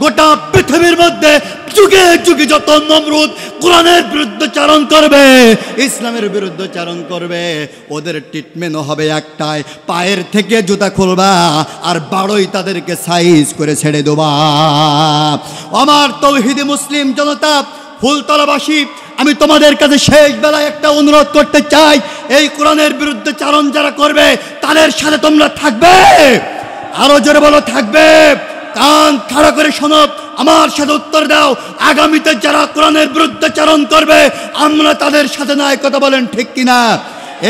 গোটা পৃথিবীর মধ্যে যুগে যুগে যত নমরুদ কোরআনের বিরুদ্ধচারণ করবে, ইসলামের বিরুদ্ধচারণ করবে, ওদের ট্রিটমেন্ট হবে একটাই, পায়ের থেকে জুতা খুলবা আর বাড়ই তাদেরকে সাইজ করে ছেড়ে দেবা। আমার তৌহিদি মুসলিম জনতা, ফুলতলাবাসী, আমি তোমাদের কাছে শেষ বেলায় একটা অনুরোধ করতে চাই, এই কোরআনের বিরুদ্ধচারণ যারা করবে তাদের সাথে তোমরা থাকবে? আরো জোরে বলো, থাকবে? কান খাড়া করে শোনো, আমার সাথে উত্তর দাও। আগামীতে যারা কোরআনের বিরুদ্ধচারণ করবে আমরা তাদের সাথে নাই, কথা বলেন ঠিক কিনা?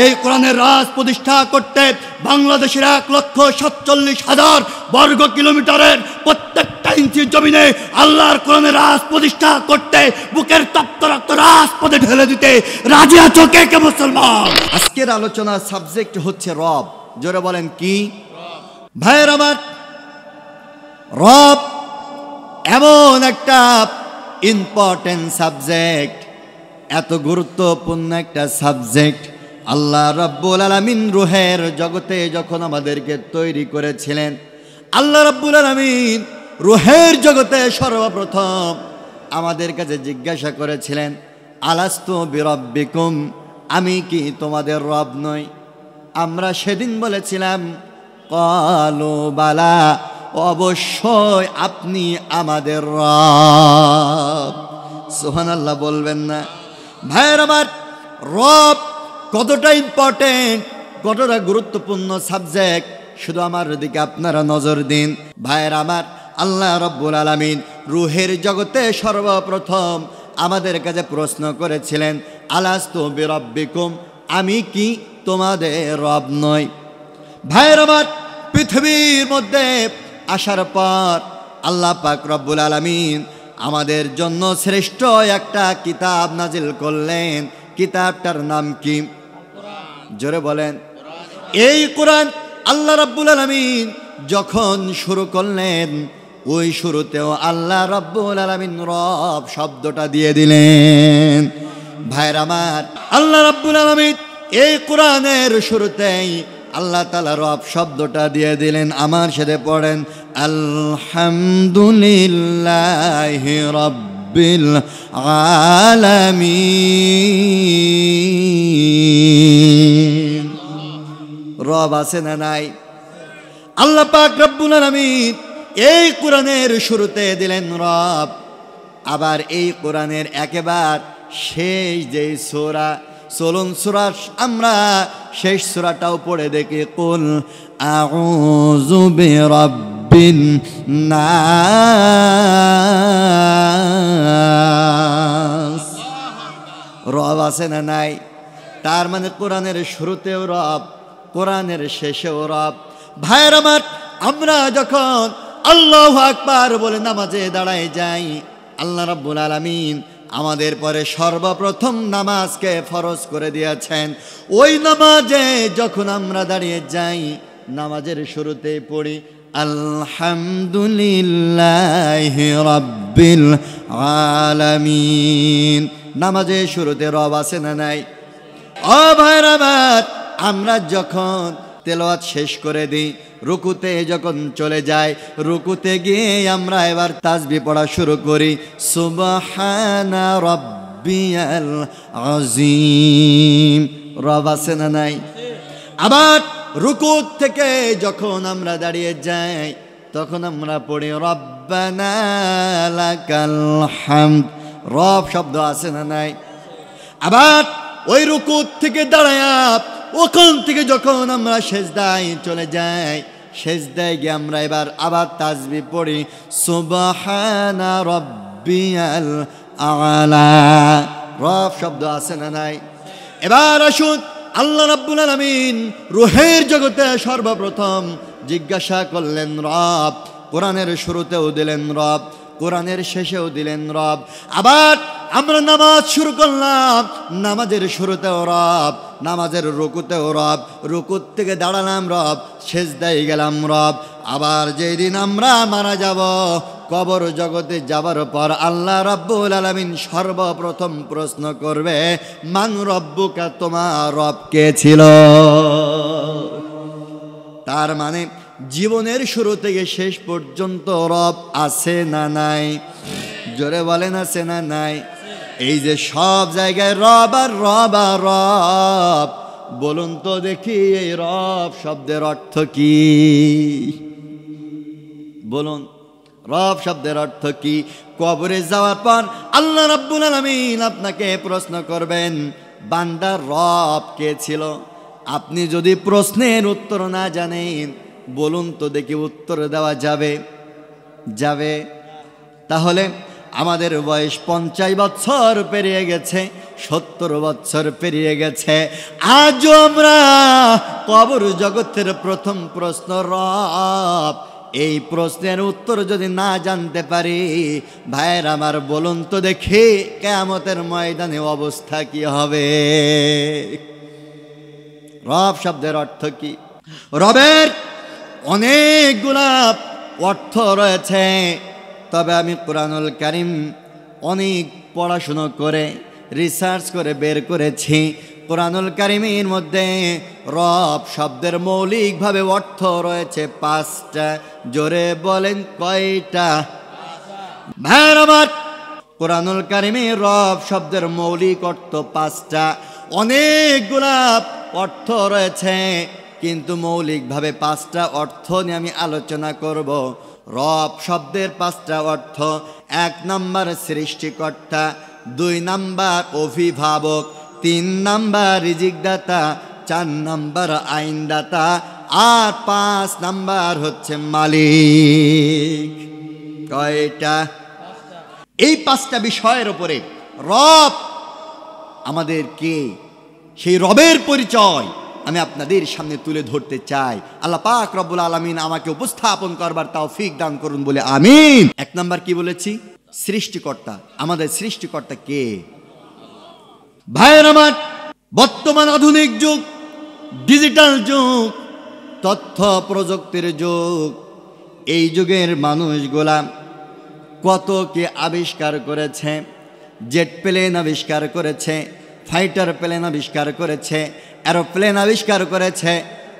এই কোরআনের রাজ প্রতিষ্ঠা করতে বাংলাদেশের 1,47,000 বর্গ কিলোমিটারের প্রত্যেকটা ইঞ্চি জমিনে আল্লাহর কোরআনের রাজ প্রতিষ্ঠা করতে, বুকের তপ্ত রক্ত রাজপথে ঢেলে দিতে রাজি আছো কে কে মুসলমান? আজকের আলোচনার সাবজেক্ট হচ্ছে রব। জোরে বলেন কি? ভাইয়ের আমার, রব এমন একটা ইম্পর্টেন্ট সাবজেক্ট, এত গুরুত্বপূর্ণ একটা সাবজেক্ট। আল্লাহ রাব্বুল আলামিন রূহের জগতে যখন আমাদেরকে তৈরি করেছিলেন, আল্লাহ রাব্বুল আলামিন রূহের জগতে সর্বপ্রথম আমাদের কাছে জিজ্ঞাসা করেছিলেন, আলাস্তু বিরাব্বিকুম, আমি কি তোমাদের রব নই? আমরা সেদিন বলেছিলাম, ক্বালু বালা, অবশ্যই আপনি আমাদের রব। সুবহানাল্লাহ বলবেন না? ভাইয়ের আমার, রব কতটা ইম্পর্টেন্ট, কতটা গুরুত্বপূর্ণ সাবজেক্ট, শুধু আমার দিকে আপনারা নজর দিন। ভাইয়ের আমার, আল্লাহ রাব্বুল আলামিন রূহের জগতে সর্বপ্রথম আমাদের কাছে প্রশ্ন করেছিলেন, আলাস্তু বিরাব্বিকুম, আমি কি তোমাদের রব নই? ভাইয়ের আমার, পৃথিবীর মধ্যে আসার পর আল্লাহ পাক রব্বুল আলামিন আমাদের জন্য শ্রেষ্ঠ একটা কিতাব নাজিল করলেন। কিতাবটার নাম কি? জোরে বলেন। এই কোরআন আল্লাহ রাব্বুল আলামিন যখন শুরু করলেন, ওই শুরুতেও আল্লাহ রাব্বুল আলামিন রব শব্দটা দিয়ে দিলেন। ভাইরা আমার, আল্লাহ রাব্বুল আলামিন এই কোরআনের শুরুতেই আল্লাহ তাআলা রব শব্দটা দিয়ে দিলেন। আমার সাথে পড়েন, আলহামদুলিল্লাহি রাব্বিল আলামিন। রব আছে না নাই? আল্লাহ পাক রব্বুল আলামিন এই কোরআনের শুরুতে দিলেন রব। আবার এই কোরআনের একেবারে শেষ যে সূরা, চলুন সূরা আমরা শেষ সূরাটাও পড়ে দেখি। কুল আউযু বিরাব্বিন নাস। রব আছে না নাই? তার মানে কোরআনের শুরুতেও রব, কোরআনের শেষেও রব। ভাইয়ের আমার, আমরা যখন আল্লাহু আকবার বলে নামাজে দাঁড়ায় যাই, আল্লাহ রাব্বুল আলামিন আমাদের পরে সর্বপ্রথম নামাজকে ফরজ করে দিয়েছেন। ওই নামাজে যখন আমরা দাঁড়িয়ে যাই, নামাজের শুরুতে পড়ি আলহামদুলিল্লাহি রাব্বিল আলামিন। নামাজের শুরুতে রব আছে না নাই? ও ভাইরা আমার, আমরা যখন তেলাওয়াত শেষ করে দিই, রুকুতে যখন চলে যায়, রুকুতে গিয়ে আমরা এবার তাসবিহ পড়া শুরু করি, সুবহানা রাব্বিয়াল আযীম। রব আছে না নাই? আবার রুকু থেকে যখন আমরা দাঁড়িয়ে যাই, তখন আমরা পড়ি রব্বানা লাকাল হামদ। রব শব্দ আছে না নাই? আবার ওই রুকু থেকে দাঁড়ায়া ওখান থেকে যখন আমরা সেজদায় চলে যাই, সেজদায় গিয়ে আমরা এবার আবার তাসবিহ পড়ি, সুবহানা রাব্বিয়াল আ'লা। রব শব্দ আছে না নাই? এবার আসুন, আল্লাহ রাব্বুল আলামিন রূহের জগতে সর্বপ্রথম জিজ্ঞাসা করলেন রব। কোরআনের শুরুতেও দিলেন রব, কোরআনের শেষেও দিলেন রব। আবার আমরা নামাজ শুরু করলাম, নামাজের শুরুতেও রব, নামাজের রুকুতেও রব, রুকুত থেকে দাঁড়ালাম রব, সেজদায় গেলাম রব। আবার যেই দিন আমরা মারা যাব, কবর জগতে যাবার পর আল্লাহ রাব্বুল আলামিন সর্বপ্রথম প্রশ্ন করবে, মান রব্বুকা, তোমার রব কে ছিল? তার মানে জীবনের শুরু থেকে শেষ পর্যন্ত রব আছে না নাই? জোরে বলেন আছে না নাই? এই যে সব জায়গায় রব আর রব আর রব, বলুন তো দেখি এই রব শব্দের অর্থ কি? বলুন, রব শব্দের অর্থ কি? কবরে যাওয়ার পর আল্লাহ রাব্বুল আলামিন আপনাকে প্রশ্ন করবেন, বান্দার রব কে ছিল? আপনি যদি প্রশ্নের উত্তর না জানেন, বলুন তো দেখি উত্তর দেওয়া যাবে? যাবে? তাহলে আমাদের বয়স 50 বছর পেরিয়ে গেছে, 70 বছর পেরিয়ে গেছে, আজও আমরা কবর জগতের প্রথম প্রশ্ন রব, এই প্রশ্নের উত্তর যদি না জানতে পারি, ভাইয়ের আমার বলুন তো দেখি কিয়ামতের ময়দানে অবস্থা কি হবে? রব শব্দের অর্থ কি? রবের অনেকগুলা অর্থ রয়েছে, তবে আমি কোরআনুল কারীম অনেক পড়াশুনো করে রিসার্চ করে বের করেছি। কোরআনুল কারীমের মধ্যে রব শব্দের মৌলিকভাবে অর্থ রয়েছে 5টা। জোরে বলেন কয়টা? ভাইয়ের আমার, কোরআনুল কারীমে রব শব্দের মৌলিক অর্থ 5টা। অনেকগুলা অর্থ রয়েছে, কিন্তু মৌলিকভাবে 5টা অর্থ নিয়ে আমি আলোচনা করব। রব শব্দের 5টা অর্থ: 1 নাম্বার সৃষ্টিকর্তা, 2 নাম্বার অভিভাবক, 3 নাম্বার রিজিকদাতা, 4 নাম্বার আইনদাতা, আর 5 নাম্বার হচ্ছে মালিক। কয়টা? এই 5টা বিষয়ের উপরে রব আমাদের কে, সেই রবের পরিচয় আমি আপনাদের সামনে তুলে ধরতে চাই। আল্লাহ পাক রব্বুল আলামিন আমাকে উপস্থাপন করবার তৌফিক দান করুন বলে আমিন। 1 নাম্বার কি বলেছি? সৃষ্টিকর্তা। আমাদের সৃষ্টিকর্তা কে? ভাইয়ের আমার, বর্তমান আধুনিক যুগ, ডিজিটাল যুগ, তথ্য প্রযুক্তির যুগ, এই যুগের মানুষগুলা কত কে আবিষ্কার করেছে। জেট প্লেন আবিষ্কার করেছে, ফাইটার প্লেন আবিষ্কার করেছে, এরোপ্লেন আবিষ্কার করেছে,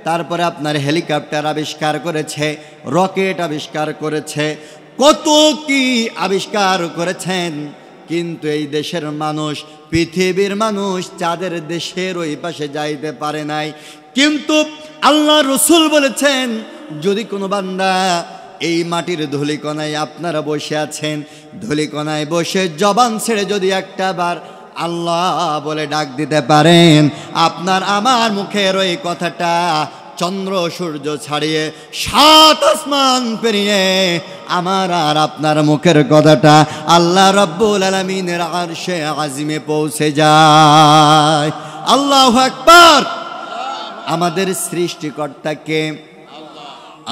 তারপরে আপনার হেলিকপ্টার আবিষ্কার করেছে, রকেট আবিষ্কার করেছে, কত কি আবিষ্কার করেছেন। কিন্তু এই দেশের মানুষ, পৃথিবীর মানুষ চাঁদের দেশের ওই পাশে যাইতে পারে নাই। কিন্তু আল্লাহ রসুল বলেছেন, যদি কোনো বান্দা এই মাটির ধূলিকণায় আপনারা বসে আছেন, ধূলিকণায় বসে জবান ছেড়ে যদি একটা বার আল্লাহ বলে ডাক দিতে পারেন, আপনার আমার মুখের ওই কথাটা চন্দ্র সূর্য ছাড়িয়ে 7 আসমান পেরিয়ে আমার আর আপনার মুখের কথাটা আল্লাহ রাব্বুল আলামিনের আরশে আজিমে পৌঁছে যায়। আল্লাহু আকবার। আমাদের সৃষ্টিকর্তাকে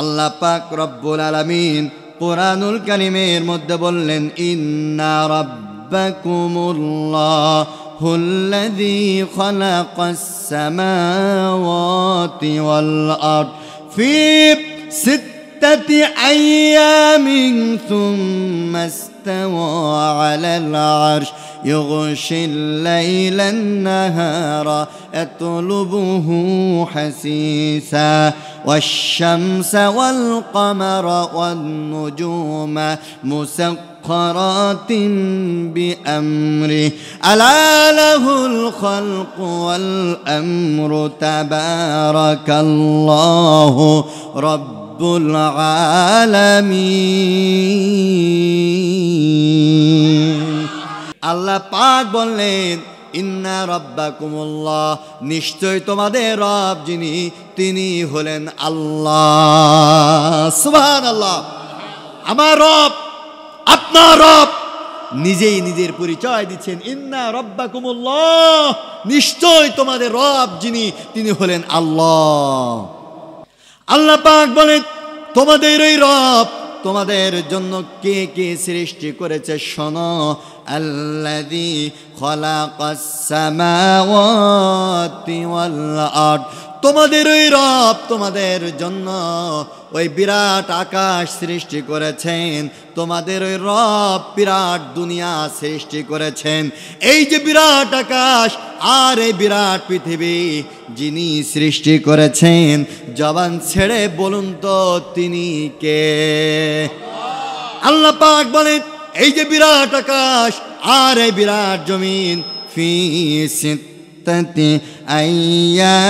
আল্লাহ পাক রব্বুল আলামিন কোরআনুল কারীমের মধ্যে বললেন, ইন্না রাব্বাকুমুল্লাহুল্লাযী খালাকাস সামাওয়াতি ওয়াল আরদ ফি 6 আইয়ামিন সুম্মা ইসতাওয়া আলাল আরশ ইউগশিল লাইলান নাহারা ইয়াতলুবুহু হাসীসা والشمس والقمر والنجوم مسخرات بأمره ألا له الخلق والأمر تبارك الله رب العالمين। আল্লাহ পাক বললেন, ইন্না রাব্বাকুমুল্লাহ, নিশ্চয় তোমাদের রব যিনি, তিনি হলেন আল্লাহ। সুবহানাল্লাহ। আমার রব, আপনার রব নিজেই নিজের পরিচয় দিচ্ছেন, ইন্না রাব্বাকুমুল্লাহ, নিশ্চয় তোমাদের রব যিনি, তিনি হলেন আল্লাহ। আল্লাহ পাক বলেন, তোমাদের এই রব তোমাদের জন্য কে কে সৃষ্টি করেছে শোনো। আল্লাযী খালাকাস সামাওয়াতি ওয়াল আরদ, তোমাদের ওই রব তোমাদের জন্য ওই বিরাট আকাশ সৃষ্টি করেছেন, তোমাদের ওই রব বিরাট দুনিয়া সৃষ্টি করেছেন। এই যে বিরাট আকাশ আর এই বিরাট পৃথিবী যিনি সৃষ্টি করেছেন, জবান ছেড়ে বলুন তো তিনি কে? আল্লাহ পাক বলেন, এই যে বিরাট আকাশ আর এই বিরাট জমিন, ফি সিত্তাতি আইয়াম,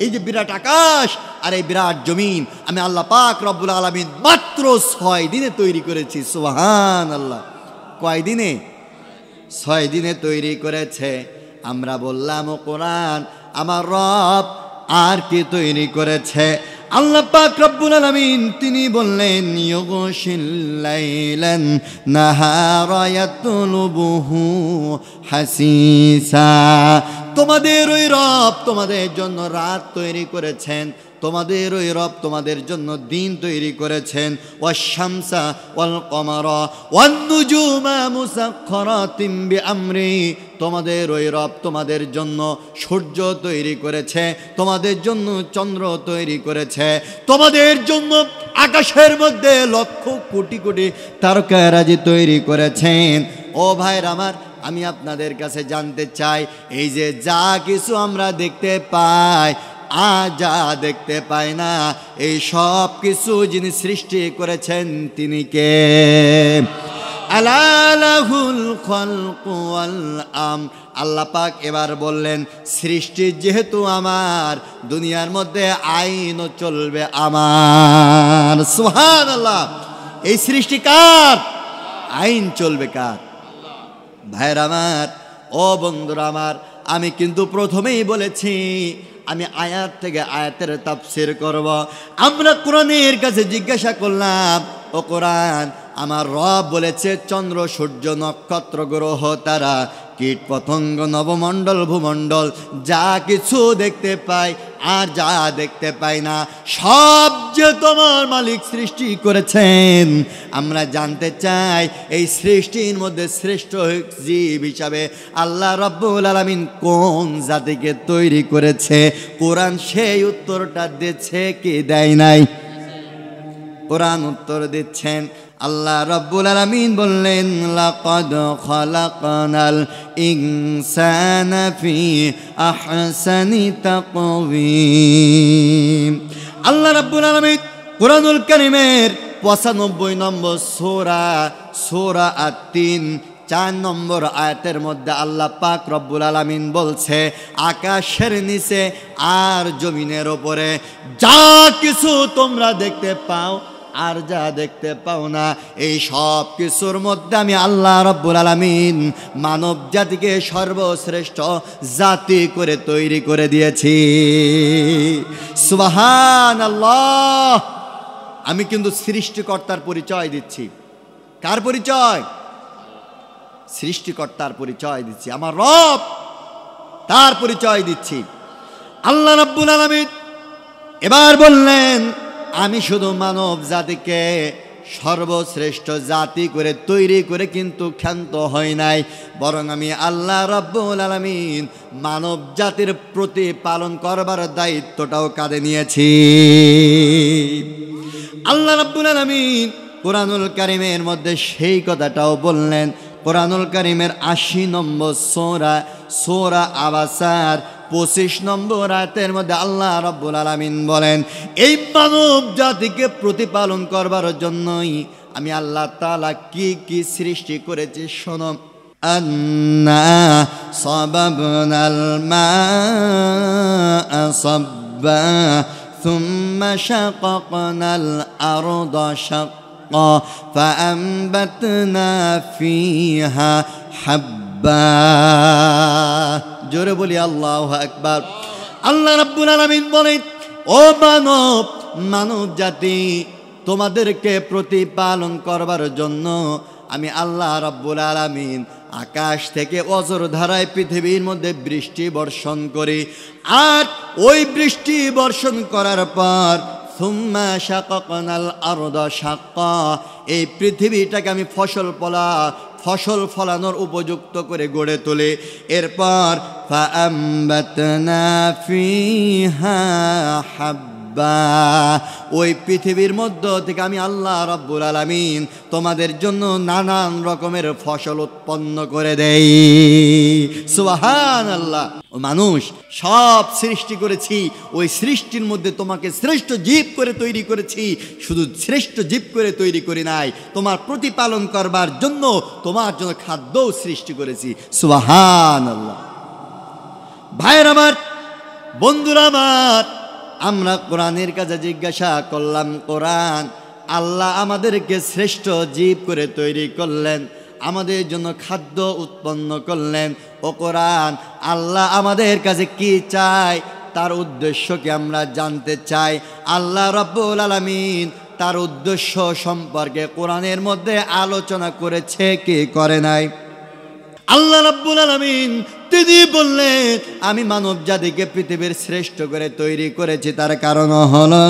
এই যে বিরাট আকাশ আর এই বিরাট জমিন আমি আল্লাহ পাক রব্বুল আলামিন মাত্র 6 দিনে তৈরি করেছি। সুবহানাল্লাহ। কয় দিনে? 6 দিনে তৈরি করেছে। আমরা বললাম ও কোরআন আমার রব আর কি তৈরি করেছে? আল্লাহ পাক রব্বুল আলামিন তিনি বললেন, ইউগশিল লাইলান নাহারা ইয়াতলুবুহু হাসিসা, তোমাদের ওই রব তোমাদের জন্য রাত তৈরি করেছেন, তোমাদের ওই রব তোমাদের জন্য দিন তৈরি করেছেন। ওয়াশ-শামসা ওয়াল কমারা ওয়ান নুজুমা মুসাখখারাতিন বিআমরি, তোমাদের ওই রব তোমাদের জন্য সূর্য তৈরি করেছে, তোমাদের জন্য চন্দ্র তৈরি করেছে, তোমাদের জন্য আকাশের মধ্যে লক্ষ কোটি কোটি তারকারাজি তৈরি করেছেন। ও ভাইরা আমার, আমি আপনাদের কাছে জানতে চাই, এই যে যা কিছু আমরা দেখতে পাই আর যা দেখতে পাই না, এই সব কিছু যিনি সৃষ্টি করেছেন তিনি কে? আলা লাহুল খালকু ওয়াল আমর। আল্লাহ পাক এবার বললেন, সৃষ্টি যেহেতু আমার, দুনিয়ার মধ্যে আইনও চলবে আমার। সুবহানাল্লাহ। এই সৃষ্টি কার? আইন চলবে কার? ভাইরা আমার, ও বন্ধুরা আমার, আমি কিন্তু প্রথমেই বলেছি আমি আয়াত থেকে আয়াতের তাফসীর করব। আমরা কোরআনের কাছে জিজ্ঞাসা করলাম, ও কোরআন আমার রব বলেছে চন্দ্র সূর্য নক্ষত্র গ্রহ তারা কীট পতঙ্গ নবমণ্ডল ভূমণ্ডল যা কিছু দেখতে পাই আর যা দেখতে পাই না সব যে তোমার মালিক সৃষ্টি করেছেন। আমরা জানতে চাই এই সৃষ্টির মধ্যে শ্রেষ্ঠ জীব হিসাবে আল্লাহ রাব্বুল আলামিন কোন জাতিকে তৈরি করেছে? কোরআন সেই উত্তরটা দিচ্ছে কি দেয় নাই? কোরআন উত্তর দিচ্ছেন। আল্লাহ রাব্বুল আলামিন বললেন, লাকাদ খালাকনাল ইনসানা ফি আহসানি তাকওয়িম। আল্লাহ রাব্বুল আলামিন কোরআনুল কারীমের 95 নম্বর সূরা আত-তিন 4 নম্বর আয়াতের মধ্যে আল্লাহ পাক রব্বুল আলামিন বলছে, আকাশের নিচে আর জমিনের উপরে যা কিছু তোমরা দেখতে পাও আর যা দেখতে পাও না, এই সব কিছুর মধ্যে আমি আল্লাহ রাব্বুল আলামিন মানব জাতিকে সর্বশ্রেষ্ঠ জাতি করে তৈরি করে দিয়েছি। সুবহানাল্লাহ। আমি কিন্তু সৃষ্টিকর্তার পরিচয় দিচ্ছি। কার পরিচয়? সৃষ্টিকর্তার পরিচয় দিচ্ছি, আমার রব তার পরিচয় দিচ্ছি। আল্লাহ রাব্বুল আলামিন এবার বললেন, আমি শুধু মানব জাতিকে সর্বশ্রেষ্ঠ জাতি করে তৈরি করে কিন্তু ক্ষান্ত হয় নাই, বরং আমি আল্লাহ রাব্বুল আলামিন মানব জাতির প্রতি পালন করবার দায়িত্বটাও কাঁধে নিয়েছি। আল্লাহ রাব্বুল আলামিন কোরআনুল কারীমের মধ্যে সেই কথাটাও বললেন। কোরআনুল কারীমের 80 নম্বর সূরা আবাসার 25 নম্বর আয়াতের মধ্যে আল্লাহ রাব্বুল আলামিন বলেন, এই মানব জাতিকে প্রতিপালন করবার জন্যই আমি আল্লাহ তাআলা কি কি সৃষ্টি করেছি শোনো। আন্না সাবাবনাল মাআ সাব্বা সুম্মা শাকাকনাল আরদা শাক্কা ফাআনবাতনা ফিহা হাব্বা। জোরে বলি আল্লাহু আকবার। আল্লাহ রাব্বুল আলামিন বলেন, ও মানব জাতি, তোমাদেরকে প্রতিপালন করবার জন্য আমি আল্লাহ রাব্বুল আলামিন আকাশ থেকে অজর ধারায় পৃথিবীর মধ্যে বৃষ্টি বর্ষণ করি, আর ওই বৃষ্টি বর্ষণ করার পর সুম্মা শাকাকনাল আরদা শাক্কা, এই পৃথিবীটাকে আমি ফসল ফলানোর উপযুক্ত করে গড়ে তোলে। এরপর فأنبتنا فيها حبا, ওই পৃথিবীর মধ্য থেকে আমি আল্লাহ রাব্বুল আলামিন তোমাদের জন্য নানান রকমের ফসল উৎপন্ন করে দেই। সুবহানাল্লাহ। ও মানুষ, সব সৃষ্টি করেছি, ওই সৃষ্টির মধ্যে তোমাকে শ্রেষ্ঠ জীব করে তৈরি করেছি। শুধু শ্রেষ্ঠ জীব করে তৈরি করি নাই, তোমার প্রতিপালন করবার জন্য তোমার জন্য খাদ্যও সৃষ্টি করেছি। সুবহানাল্লাহ। ভাইয়ের আমার, বন্ধুরা আমার, আমরা কোরআনের কাছে জিজ্ঞাসা করলাম, কোরআন, আল্লাহ আমাদেরকে শ্রেষ্ঠ জীব করে তৈরি করলেন, আমাদের জন্য খাদ্য উৎপন্ন করলেন। ও কোরআন, আল্লাহ আমাদের কাছে কি চায়, তার উদ্দেশ্যকে আমরা জানতে চাই। আল্লাহ রাব্বুল আলামিন তার উদ্দেশ্য সম্পর্কে কোরআনের মধ্যে আলোচনা করেছে কি করে নাই? আল্লাহ রাব্বুল আলামিন তিনি বললেন, আমি মানব জাতিকে পৃথিবীর শ্রেষ্ঠ করে তৈরি করেছি, তার কারণ হলো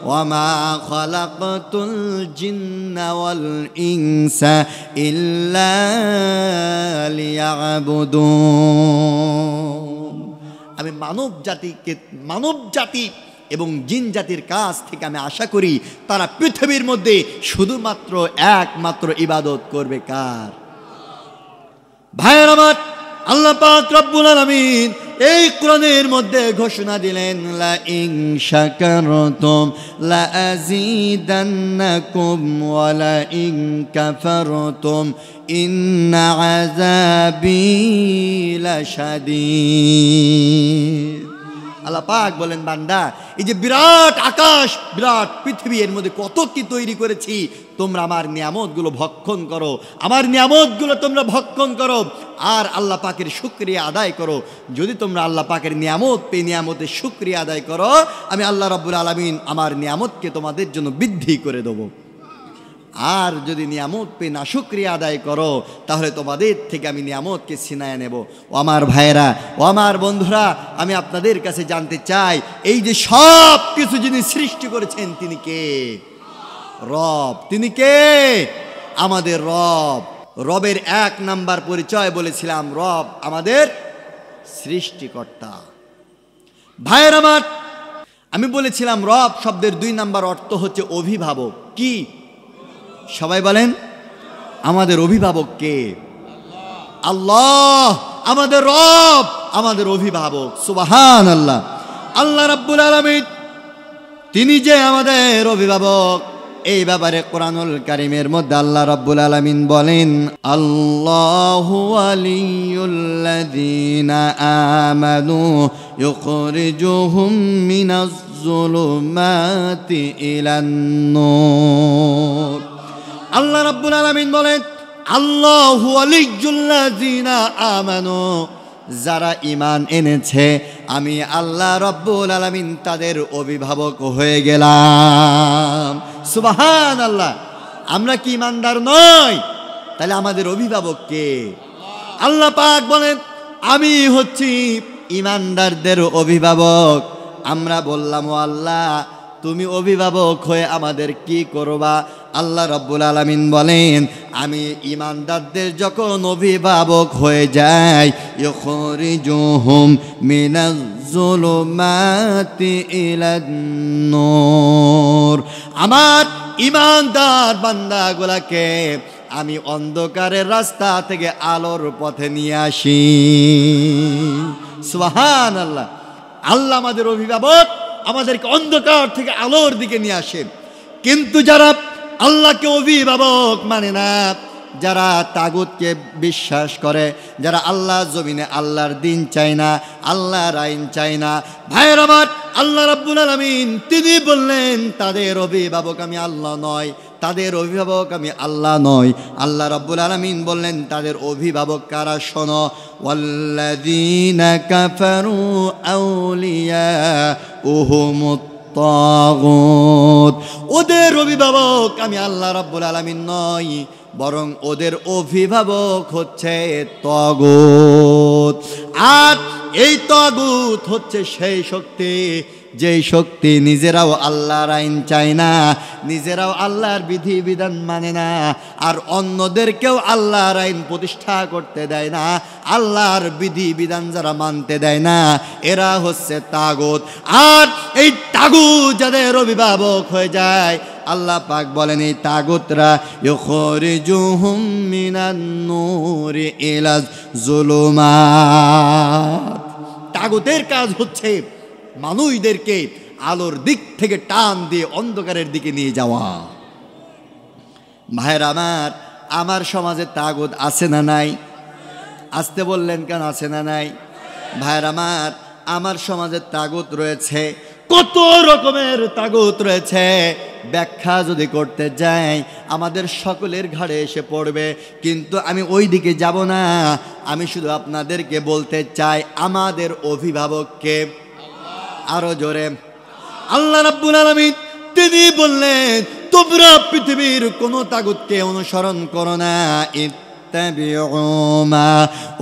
ওয়ামা খালাকতুল জিন্না ওয়াল ইনসা ইল্লা লিয়াবুদুন। আমি মানব জাতি এবং জিন জাতির কাছ থেকে আমি আশা করি তারা পৃথিবীর মধ্যে শুধুমাত্র একমাত্র ইবাদত করবে। কার? ভাইয়ের আমার, আল্লাহ পাক রব্বুল আলামিন এই কোরআনের মধ্যে ঘোষণা দিলেন, লা ইন শাকারতুম লা আযীদান্নাকুম ওয়া লা ইন কাফারতুম ইন্না আযাবি লাশাদীদ। আল্লাহ পাক বলেন, বান্দা, এই যে বিরাট আকাশ, বিরাট পৃথিবী, এর মধ্যে কত কি তৈরি করেছি, তোমরা আমার নিয়ামতগুলো ভক্ষণ করো, আমার নিয়ামতগুলো তোমরা ভক্ষণ করো, আর আল্লাহ পাকের শুকরিয়া আদায় করো। যদি তোমরা আল্লাহ পাকের নিয়ামত পেয়ে নিয়ামতের শুকরিয়া আদায় করো, আমি আল্লাহ রাব্বুল আলামিন আমার নিয়ামতকে তোমাদের জন্য বৃদ্ধি করে দেবো। আর যদি নিয়ামত পেয়ে নাশুকরিয়া আদায় করো, তাহলে তোমাদের থেকে আমি নিয়ামতকে ছিনায় নেব। ও আমার ভাইয়েরা, ও আমার বন্ধুরা, আমি আপনাদের কাছে জানতে চাই, এই যে সব কিছু যিনি সৃষ্টি করেছেন তিনি কে? রব। তিনি কে? আমাদের রব। রবের এক নাম্বার পরিচয় বলেছিলাম, রব আমাদের সৃষ্টিকর্তা। ভাইয়ের আমার, আমি বলেছিলাম রব শব্দের 2 নাম্বার অর্থ হচ্ছে অভিভাবক। কি? সবাই বলেন, আমাদের অভিভাবক কে? আল্লাহ। আমাদের রব, আমাদের অভিভাবক। সুবহানাল্লাহ। আল্লাহ রাব্বুল আলামিন তিনি যে আমাদের অভিভাবক, এই ব্যাপারে কোরআনুল কারীমের মধ্যে আল্লাহ রাব্বুল আলামিন বলেন, আল্লাহু ওয়ালিয়ুল্লাযীনা আমানু ইউখরিজুহুম মিনাজ যুলুমাতি ইলান নূর। আল্লাহ রাব্বুল আলামিন বলেন, আল্লাহু ওয়ালিয়ুল্লাযীনা আমানু, যারা ঈমান এনেছে আমি আল্লাহ রাব্বুল আলামিন তাদের অভিভাবক হয়ে গেলাম। সুবহানাল্লাহ। আমরা কি ঈমানদার নই? তাহলে আমাদের অভিভাবক কে? আল্লাহ পাক বলেন, আমি হচ্ছি ঈমানদারদের অভিভাবক। আমরা বললাম, ও আল্লাহ, তুমি অভিভাবক হয়ে আমাদের কি করবা? আল্লাহ রাব্বুল আলামিন বলেন, আমি ঈমানদারদের যখন অভিভাবক হয়ে যাই, ইউখরিজুহুম মিনাজ যুলুমাতি ইলান নূর, আমার ঈমানদার বান্দাগুলোকে আমি অন্ধকারের রাস্তা থেকে আলোর পথে নিয়ে আসি। সুবহানাল্লাহ। আল্লাহ আমাদের অভিভাবক, আমাদেরকে অন্ধকার থেকে আলোর দিকে নিয়ে আসেন। কিন্তু যারা আল্লাহকে অভিভাবক মানে না, যারা তাগুতকে বিশ্বাস করে, যারা আল্লাহ জমিনে আল্লাহর দিন চায় না, আল্লাহর আইন চায় না, ভাইয়ের আমার, আল্লাহ রাব্বুল আলামিন তিনি বললেন, তাদের অভিভাবক আমি আল্লাহ নয়, তাদের অভিভাবক আমি আল্লাহ নয়। আল্লাহ রাব্বুল আলামিন বললেন, তাদের অভিভাবক কারা? শোনো, ওয়াল্লাযীনা কাফারু আউলিয়াউহুমুত তাগুত, ওদের অভিভাবক আমি আল্লাহ রাব্বুল আলামিন নই, বরং ওদের অভিভাবক হচ্ছে তাগুত। আর এই তাগুত হচ্ছে সেই শক্তি যেই শক্তি নিজেরাও আল্লাহর আইন চায় না, নিজেরাও আল্লাহর বিধিবিধান মানে না, আর অন্যদেরকেও আল্লাহর আইন প্রতিষ্ঠা করতে দেয় না, আল্লাহর বিধিবিধান যারা মানতে দেয় না, এরা হচ্ছে তাগুত। আর এই তাগুত যাদের অভিভাবক হয়ে যায়, আল্লাহ পাক বলেন এই তাগুতরা ইখরিজুহুম মিনান নূরি ইলাজ যুলুমাত। তাগুতের কাজ হচ্ছে মানুষদেরকে আলোর দিক থেকে টান দিয়ে অন্ধকারের দিকে নিয়ে যাওয়া। ভাইরা আমার সমাজে তাগুত আছে না নাই? আসতে বললেন কেন, আছে না নাই? ভাইরা আমার সমাজে তাগুত রয়েছে, কত রকমের তাগুত রয়েছে। ব্যাখ্যা যদি করতে যাই আমাদের সকলের ঘাড়ে এসে পড়বে, কিন্তু আমি ওই দিকে যাব না। আমি শুধু আপনাদেরকে বলতে চাই আমাদের অভিভাবককে, আরো জোরে, আল্লাহ রাব্বুল আলামিন তিনি বললেন তোমরা পৃথিবীর কোন তাগুতকে অনুসরণ করো না, ইত্তাবিউ মা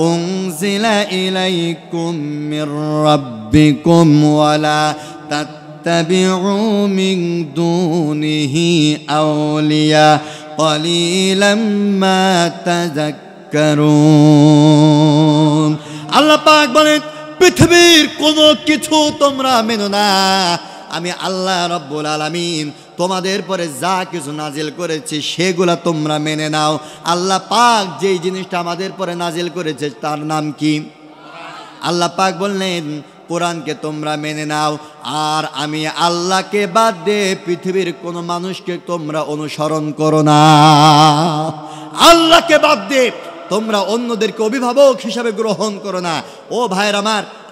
উনজিলা ইলাইকুম মির রাব্বিকুম ওয়ালা তাত্তাবিউ মিন দুনিহি আউলিয়া ক্বালিলাম মা তাযাক্কারুন। আল্লাহ পাক বলেন পৃথিবীর কোনো কিছু তোমরা মেনো না, আমি আল্লাহ রাব্বুল আলামিন তোমাদের পরে যা কিছু নাজিল করেছি সেগুলা তোমরা মেনে নাও। আল্লাহ পাক যেই জিনিসটা আমাদের পরে নাজিল করেছে তার নাম কি? আল্লাহ পাক বললেন কোরআনকে তোমরা মেনে নাও, আর আমি আল্লাহকে বাদ দিয়ে পৃথিবীর কোনো মানুষকে তোমরা অনুসরণ করো না। আল্লাহকে বাদ দিয়ে তোমরা অন্যদেরকে অভিভাবক হিসাবে গ্রহণ করো না। ও ভাইয়ের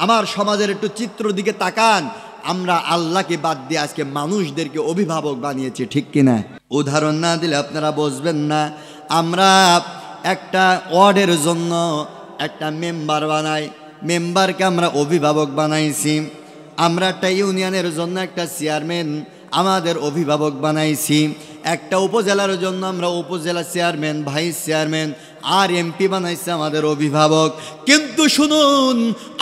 আমার সমাজের একটু চিত্র দিকে তাকান, আমরা আল্লাহকে বাদ দিয়ে আজকে মানুষদেরকে অভিভাবক বানিয়েছি, ঠিক কিনা? উদাহরণ না দিলে আপনারা বুঝবেন না। আমরা একটা ওয়ার্ডের জন্য একটা মেম্বার বানাই, মেম্বারকে আমরা অভিভাবক বানাইছি। আমরা একটা ইউনিয়নের জন্য একটা চেয়ারম্যান আমাদের অভিভাবক বানাইছি। একটা উপজেলার জন্য আমরা উপজেলা চেয়ারম্যান, ভাইস চেয়ারম্যান আর এমপি বানাইছে আমাদের অভিভাবক। কিন্তু শুনুন,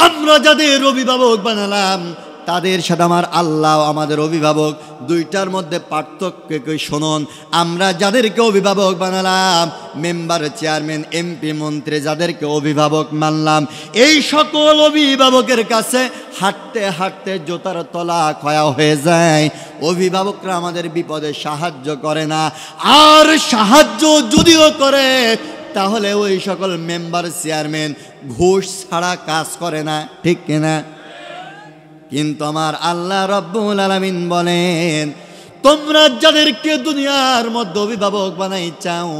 আমরা যাদের অভিভাবক বানালাম তাদের সাথে আমার আল্লাহ আমাদের অভিভাবক, দুইটার মধ্যে পার্থক্য কি শুনুন। আমরা যাদেরকে অভিভাবক বানালাম, মেম্বার, চেয়ারম্যান, এমপি, মন্ত্রী যাদেরকে অভিভাবক মানলাম, এই সকল অভিভাবকের কাছে হাঁটতে হাঁটতে জোতার তলা ক্ষয়া হয়ে যায়। অভিভাবকরা আমাদের বিপদে সাহায্য করে না, আর সাহায্য যদিও করে তাহলে ওই সকল মেম্বার, চেয়ারম্যান ঘুষ ছাড়া কাজ করে না, ঠিক কিনা? কিন্তু আমার আল্লাহ রাব্বুল আলামিন বলেন তোমরা যাদেরকে দুনিয়ার মধ্যে অভিভাবক বানাই চাও,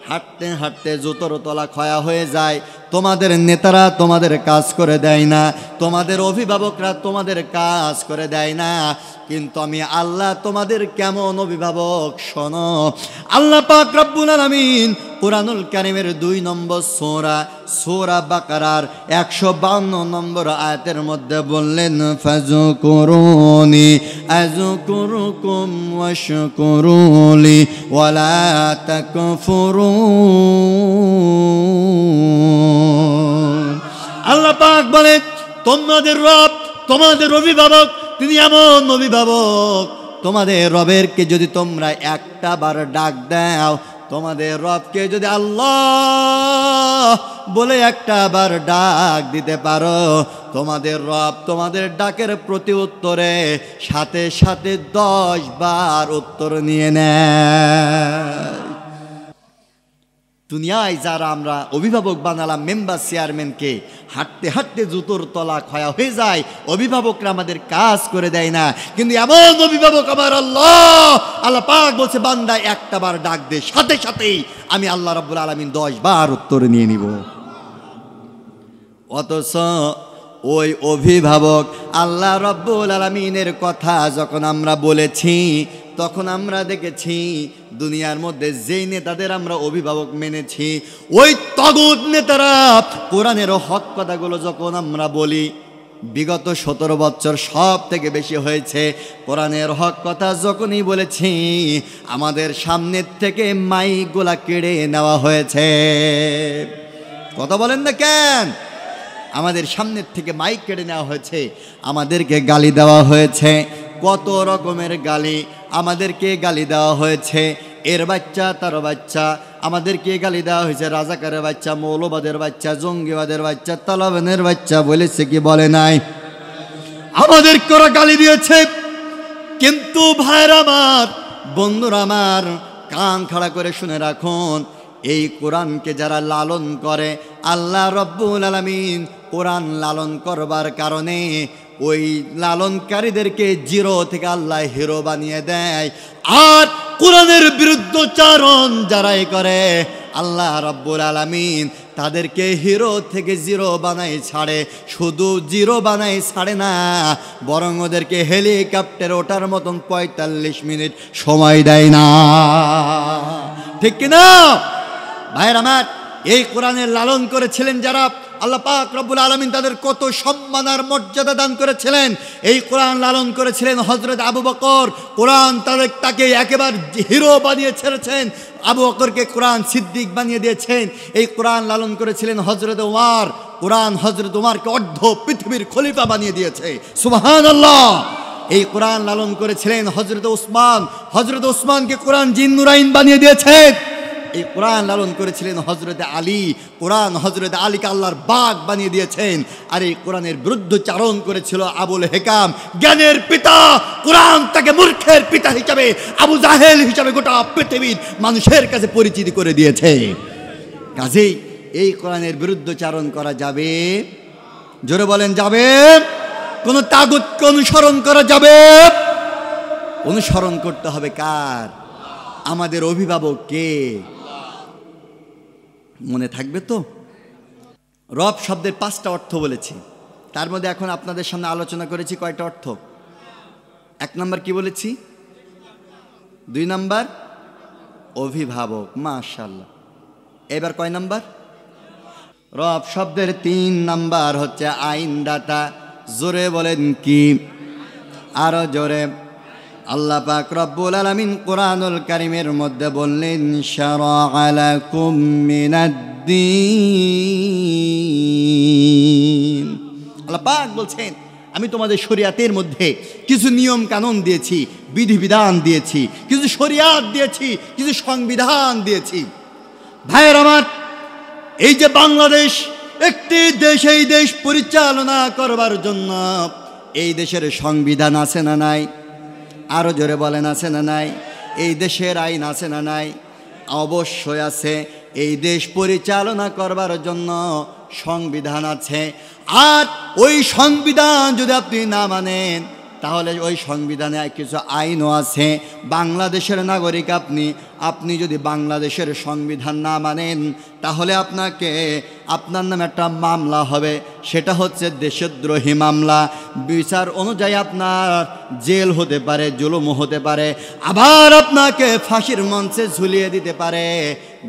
হাঁটতে হাঁটতে জুতোর তলা ক্ষয়া হয়ে যায়, তোমাদের নেতারা তোমাদের কাজ করে দেয় না, তোমাদের অভিভাবকরা তোমাদের কাজ করে দেয় না। কিন্তু আমি আল্লাহ তোমাদের কেমন অভিভাবক শোনো। আল্লাহ পাক রব্বুল আলামিন কুরআনুল কারীমের 2 নম্বর সূরা বাকারার 152 নম্বর আয়াতের মধ্যে বললেন ফাযকুরুনি আযকুরুকুম ওয়াশকুরুলি ওয়ালা তাকফুরুন। আল্লাহ পাক বলেন তোমাদের রব, তোমাদের অভিভাবক, তিনি এমন অভিভাবক, তোমাদের রবেরকে যদি তোমরা একটা বার ডাক দাও, তোমাদের রবকে যদি আল্লাহ বলে একটা বার ডাক দিতে পারো, তোমাদের রব তোমাদের ডাকের প্রতি উত্তরে সাথে সাথে 10 বার উত্তর নিয়ে নেয়। দুনিয়ায় যারা আমরা অভিভাবক বানালাম মেম্বার, চেয়ারম্যানকে, হাঁটতে হাঁটতে জুতোর তলা ক্ষয়া হয়ে যায়, অভিভাবকরা আমাদের কাজ করে দেয় না। কিন্তু এমন অভিভাবক আমার আল্লাহ পাক বলছে বান্দা একটা বার ডাক দে, সাথে সাথেই আমি আল্লাহ রাব্বুল আলামিন 10 বার উত্তর নিয়ে নিব। অথচ ওই অভিভাবক আল্লাহ রাব্বুল আলামিনের কথা যখন আমরা বলেছি, তখন আমরা দেখেছি দুনিয়ার মধ্যে যেই নেতাদের আমরা অভিভাবক মেনেছি, ওই তাগুত নেতারা কোরআনের হক কথাগুলো যখন আমরা বলি, বিগত 17 বছর সব থেকে বেশি হয়েছে কোরআনের হক কথা যখনই বলেছি, আমাদের সামনের থেকে মাইকগুলা কেড়ে নেওয়া হয়েছে। কথা বলেন না কেন? আমাদের সামনের থেকে মাইক কেড়ে নেওয়া হয়েছে, আমাদেরকে গালি দেওয়া হয়েছে, কত রকমের গালি আমাদেরকে গালি দেওয়া হয়েছে। এর বাচ্চা তার বাচ্চা, আমাদেরকে গালি দেওয়া হয়েছে রাজাকারের বাচ্চা, মৌলবাদের বাচ্চা, জঙ্গিবাদের বাচ্চা, তালেবানের বাচ্চা, বলেছে কি বলে নাই? আমাদেরকে ওরা গালি দিয়েছে। কিন্তু ভাইরা আমার, বন্ধুরা আমার, কান খাড়া করে শুনে রাখুন, এই কোরআনকে যারা লালন করে, আল্লাহ রব্বুল আলামিন কোরআন লালন করবার কারণে ওই লালনকারীদেরকে জিরো থেকে আল্লাহ হিরো বানিয়ে দেয়। আর কোরআনের বিরুদ্ধচারণ যারাই করে, আল্লাহ রব্বুল আলামিন তাদেরকে হিরো থেকে জিরো বানাই ছাড়ে। শুধু জিরো বানাই ছাড়ে না, বরং ওদেরকে হেলিকপ্টারে ওঠার মতন 45 মিনিট সময় দেয় না। ঠিক কিনা ভাইয়ের আমার? এই কোরআনের লালন করেছিলেন যারা, আল্লাহ পাক রব্বুল আলামিন তাদের কত সম্মান আর মর্যাদা দান করেছিলেন। এই কোরআন লালন করেছিলেন হযরত আবু বকর, কোরআন তাকে একেবারে হিরো বানিয়ে ছেড়েছেন। আবু বকরকে কোরআন সিদ্দিক বানিয়ে দিয়েছেন। এই কোরআন লালন করেছিলেন হযরত ওমর, কোরআন হযরত ওমরকে অর্ধ পৃথিবীর খলিফা বানিয়ে দিয়েছে। সুবহানাল্লাহ। এই কোরআন লালন করেছিলেন হযরত উসমান, হযরত উসমানকে কোরআন জিন্নুরাইন বানিয়ে দিয়েছেন। এই কোরআন লালন করেছিলেন হযরত আলী, কোরআন হযরত আলীকে আল্লাহর বাগ বানিয়ে দিয়েছেন। আর এই কোরআনের বিরুদ্ধচারণ করেছিল আবুল হেকাম, জ্ঞানের পিতা। কোরআন তাকে মূর্খের পিতা হিসাবে, আবু জাহেল হিসাবে গোটা পৃথিবীর মানুষের কাছে পরিচিতি করে দিয়েছে। কাজেই এই কোরআনের বিরুদ্ধচারণ করা যাবে? জোরে বলেন, যাবে? কোন তাগুতকে অনুসরণ করা যাবে? অনুসরণ করতে হবে কার? আমাদের অভিভাবক কে? মনে থাকবে তো? রব শব্দের 5টা অর্থ বলেছি, তার মধ্যে এখন আপনাদের সামনে আলোচনা করেছি কয়টা অর্থ? 1 নাম্বার কি বলেছি? 2 নাম্বার অভিভাবক। মাশাআল্লাহ। এবার কয় নাম্বার? রব শব্দের 3 নাম্বার হচ্ছে আইনদাতা। জোরে বলেন কি? আরো জোরে। আল্লাহ পাক রব্বুল আলামিন কোরআনুল কারীমের মধ্যে বললেন, শারা'a লাকুম মিনাদ-দীন। আল্লাহ পাক বলছেন, আমি তোমাদের শরিয়াতের মধ্যে কিছু নিয়ম কানুন দিয়েছি, বিধিবিধান দিয়েছি, কিছু শরিয়াত দিয়েছি, কিছু সংবিধান দিয়েছি। ভাইয়ের আমার, এই যে বাংলাদেশ একটি দেশ, এই দেশ পরিচালনা করবার জন্য এই দেশের সংবিধান আছে না নাই? আরো জোরে বলেন, আছে না নাই? এই দেশের আইন আছে না নাই? অবশ্যই আছে। এই দেশ পরিচালনা করবার জন্য সংবিধান আছে। আর ওই সংবিধান যদি আপনি না মানেন, তাহলে ওই সংবিধানে কিছু আইনও আছে। বাংলাদেশের নাগরিক আপনি যদি বাংলাদেশের সংবিধান না মানেন, তাহলে আপনার নামে একটা মামলা হবে, সেটা হচ্ছে দেশদ্রোহী মামলা। বিচার অনুযায়ী আপনার জেল হতে পারে, জুলুম হতে পারে, আবার আপনাকে ফাঁসির মঞ্চে ঝুলিয়ে দিতে পারে।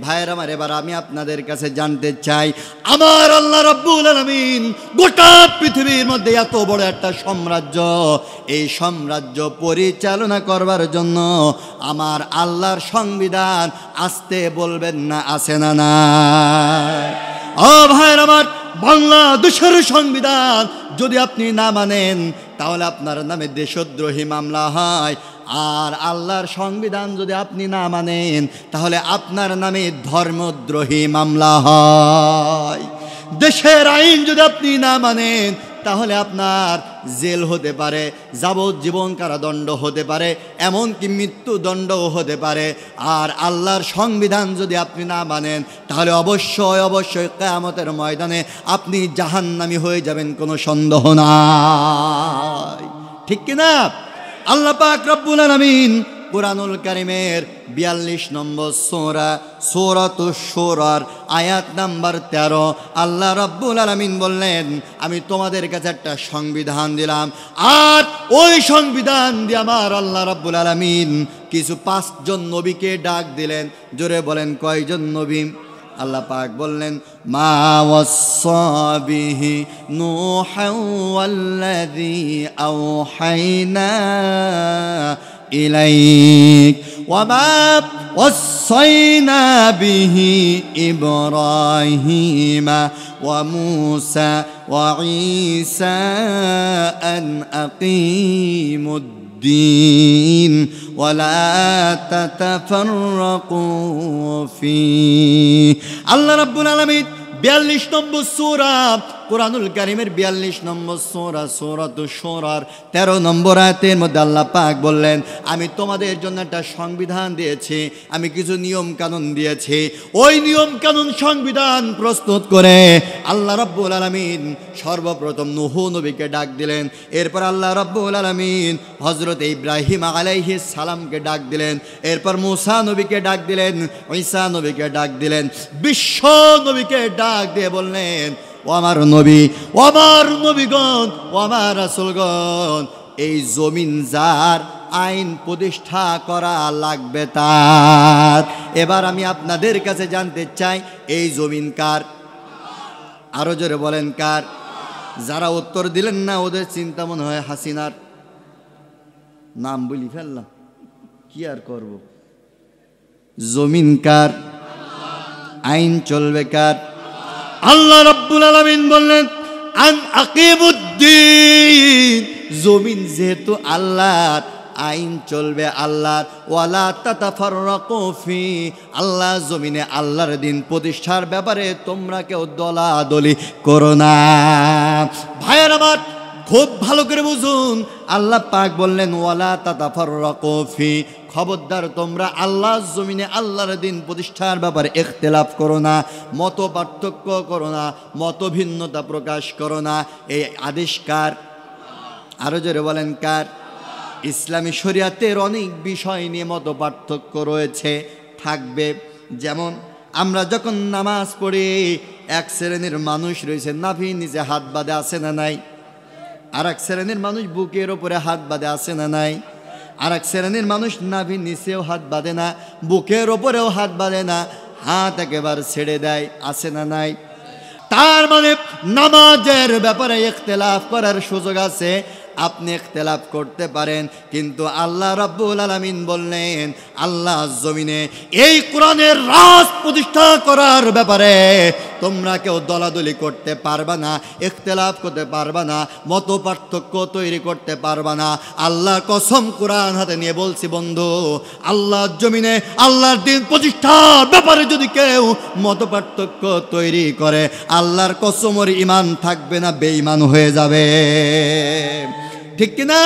ভাইয়ের আমার, এবার আমি আপনাদের কাছে জানতে চাই, আমার আল্লাহ রাব্বুল আলামিন গোটা পৃথিবীর মধ্যে এত বড় একটা সাম্রাজ্য, এই সাম্রাজ্য পরিচালনা করবার জন্য আমার আল্লাহর সংবিধান আসতে বলবেন না, আছে না না? ও ভাইয়ের আমার, বাংলাদেশের সংবিধান যদি আপনি না মানেন, তাহলে আপনার নামে দেশদ্রোহী মামলা হয়। আর আল্লাহর সংবিধান যদি আপনি না মানেন, তাহলে আপনার নামে ধর্মদ্রোহী মামলা হয়। দেশের আইন যদি আপনি না মানেন, তাহলে আপনার জেল হতে পারে, যাবজ্জীবন কারাদণ্ড হতে পারে, এমনকি মৃত্যুদণ্ডও হতে পারে। আর আল্লাহর সংবিধান যদি আপনি না মানেন, তাহলে অবশ্যই কিয়ামতের ময়দানে আপনি জাহান্নামী হয়ে যাবেন, কোনো সন্দেহ নাই। ঠিক কিনা? আল্লাহ পাক রব্বুল আলামিন কুরআনুল কারীমের 42 নম্বর সূরাতুশ শূরার আয়াত নাম্বার 13 আল্লাহ রাব্বুল আলামিন বললেন, আমি তোমাদের কাছে একটা সংবিধান দিলাম। আর ওই সংবিধান দিয়ে আমার আল্লাহ রাব্বুল আলামিন কিছু 5 জন নবীকে ডাক দিলেন। জোরে বলেন, কয়জন নবী? আল্লাহ পাক বললেন, মা ওয়াসাবিহি নূহু ওয়াল্লাযী আওহাইনা ইলাইক ওয়া মা ওয়াসাইনা বিহি ইব্রাহিমা ওয়া মূসা وعيسى أن أقيموا الدين ولا تتفرقوا فيه আল্লাহ রাব্বুল আলামিন 42 নম্বর সূরা কুরআনুল কারীমের 42 নম্বর সূরা সূরাতুশ শূরার 13 নম্বর আয়াতের মধ্যে আল্লাহ পাক বললেন, আমি তোমাদের জন্য একটা সংবিধান দিয়েছি, আমি কিছু নিয়ম কানুন দিয়েছি। ওই নিয়ম কানুন সংবিধান প্রস্তুত করে আল্লাহ রাব্বুল আলামিন সর্বপ্রথম নূহ নবীকে ডাক দিলেন। এরপর আল্লাহ রাব্বুল আলামিন হযরত ইব্রাহিম আলাইহিস সালামকে ডাক দিলেন। এরপর মূসা নবীকে ডাক দিলেন, ঈসা নবীকে ডাক দিলেন, বিশ্ব নবীকে ডাক দিয়ে বললেন, ও আমার নবী, ও আমার নবীগণ, ও আমার রাসূলগণ, এই জমিন যার আইন প্রতিষ্ঠা করা লাগবে তার। এবার আমি আপনাদের কাছে জানতে চাই, এই জমিন কার? আরো জোরে বলেন কার? যারা উত্তর দিলেন না ওদের চিন্তা মনে হয় হাসিনার নাম বলি ফেললাম, কি আর করব। জমিন কার? আইন চলবে কার? আল্লাহ রাব্বুল আলামিন বললেন, আন আকিমুদ্দিন, জমিন যেহেতু আল্লাহর, আইন চলবে আল্লাহর। ওয়ালা তাতাফাররাকু ফি, আল্লাহ জমিনে আল্লাহর দিন প্রতিষ্ঠার ব্যাপারে তোমরা কেউ দলাদলি করো না। ভাইয়ের আমার, খুব ভালো করে বুঝুন, আল্লাহ পাক বললেন ওয়ালা তাতাফাররাকু ফি, খবরদার তোমরা আল্লাহর জমিনে আল্লাহর দিন প্রতিষ্ঠার ব্যাপারে ইখতিলাফ করো না, মত পার্থক্য করো না, মত ভিন্নতা প্রকাশ করো না। এই আদেশ কার? আরো জোরে বলেন কার? ইসলামী শরিয়াতের অনেক বিষয় নিয়ে মত পার্থক্য রয়েছে, থাকবে। যেমন আমরা যখন নামাজ পড়ি, এক শ্রেণীর মানুষ রয়েছে নাভির নিচে হাত বাঁধে, আছে না নাই? আর এক শ্রেণীর মানুষ বুকের ওপরে হাত বাঁধে, আছে না নাই? আর এক শ্রেণীর মানুষ নাভির নিচেও হাত বাঁধে না, বুকের ওপরেও হাত বাঁধে না, হাত একেবারে ছেড়ে দেয়, আছে না নাই? তার মানে নামাজের ব্যাপারে ইখতিলাফ করার সুযোগ আছে, আপনি ইখতিলাফ করতে পারেন, কিন্তু আল্লাহ রাব্বুল আলামিন বললেন আল্লাহ জমিনে এই কোরআনের রাজ প্রতিষ্ঠা করার ব্যাপারে তোমরা কেউ দলাদলি করতে পারবা না, ইখতিলাফ করতে পারবা না, মত পার্থক্য তৈরি করতে পারবা না। আল্লাহর কসম, কোরআন হাতে নিয়ে বলছি বন্ধু, আল্লাহর জমিনে আল্লাহর দিন প্রতিষ্ঠার ব্যাপারে যদি কেউ মত পার্থক্য তৈরি করে, আল্লাহর কসম ওর ঈমান থাকবে না, বেঈমান হয়ে যাবে। ঠিক কিনা?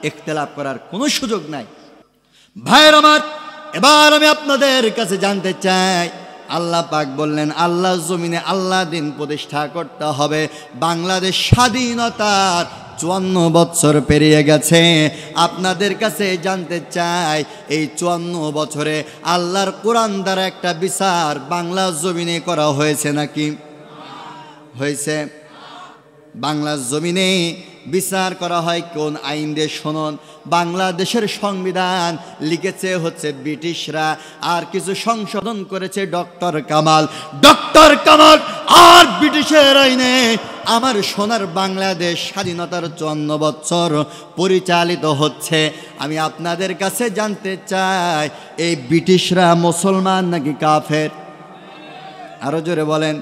ইখতিলাফ করার কোনো সুযোগ নাই। ভাইয়ের আমার, এবার আমি আপনাদের কাছে জানতে চাই, আল্লাহ পাক বললেন আল্লাহ জমিনে আল্লাহ দিন প্রতিষ্ঠা করতে হবে। বাংলাদেশ স্বাধীনতার 54 বছর পেরিয়ে গেছে। আপনাদের কাছে জানতে চাই, এই 54 বছরে আল্লাহর কোরআন দ্বারা একটা বিচার বাংলা জমিনে করা হয়েছে নাকি? হয়েছে? বাংলার জমিনে বিচার করা হয় কোন আইন দিয়ে? শুনুন, বাংলাদেশের সংবিধান লিখেছে হচ্ছে ব্রিটিশরা, আর কিছু সংশোধন করেছে ডক্টর কামাল। ডক্টর কামাল আর ব্রিটিশের আইনে আমার সোনার বাংলাদেশ স্বাধীনতার 54 বছর পরিচালিত হচ্ছে। আমি আপনাদের কাছে জানতে চাই, এই ব্রিটিশরা মুসলমান নাকি কাফের? আরো জোরে বলেন।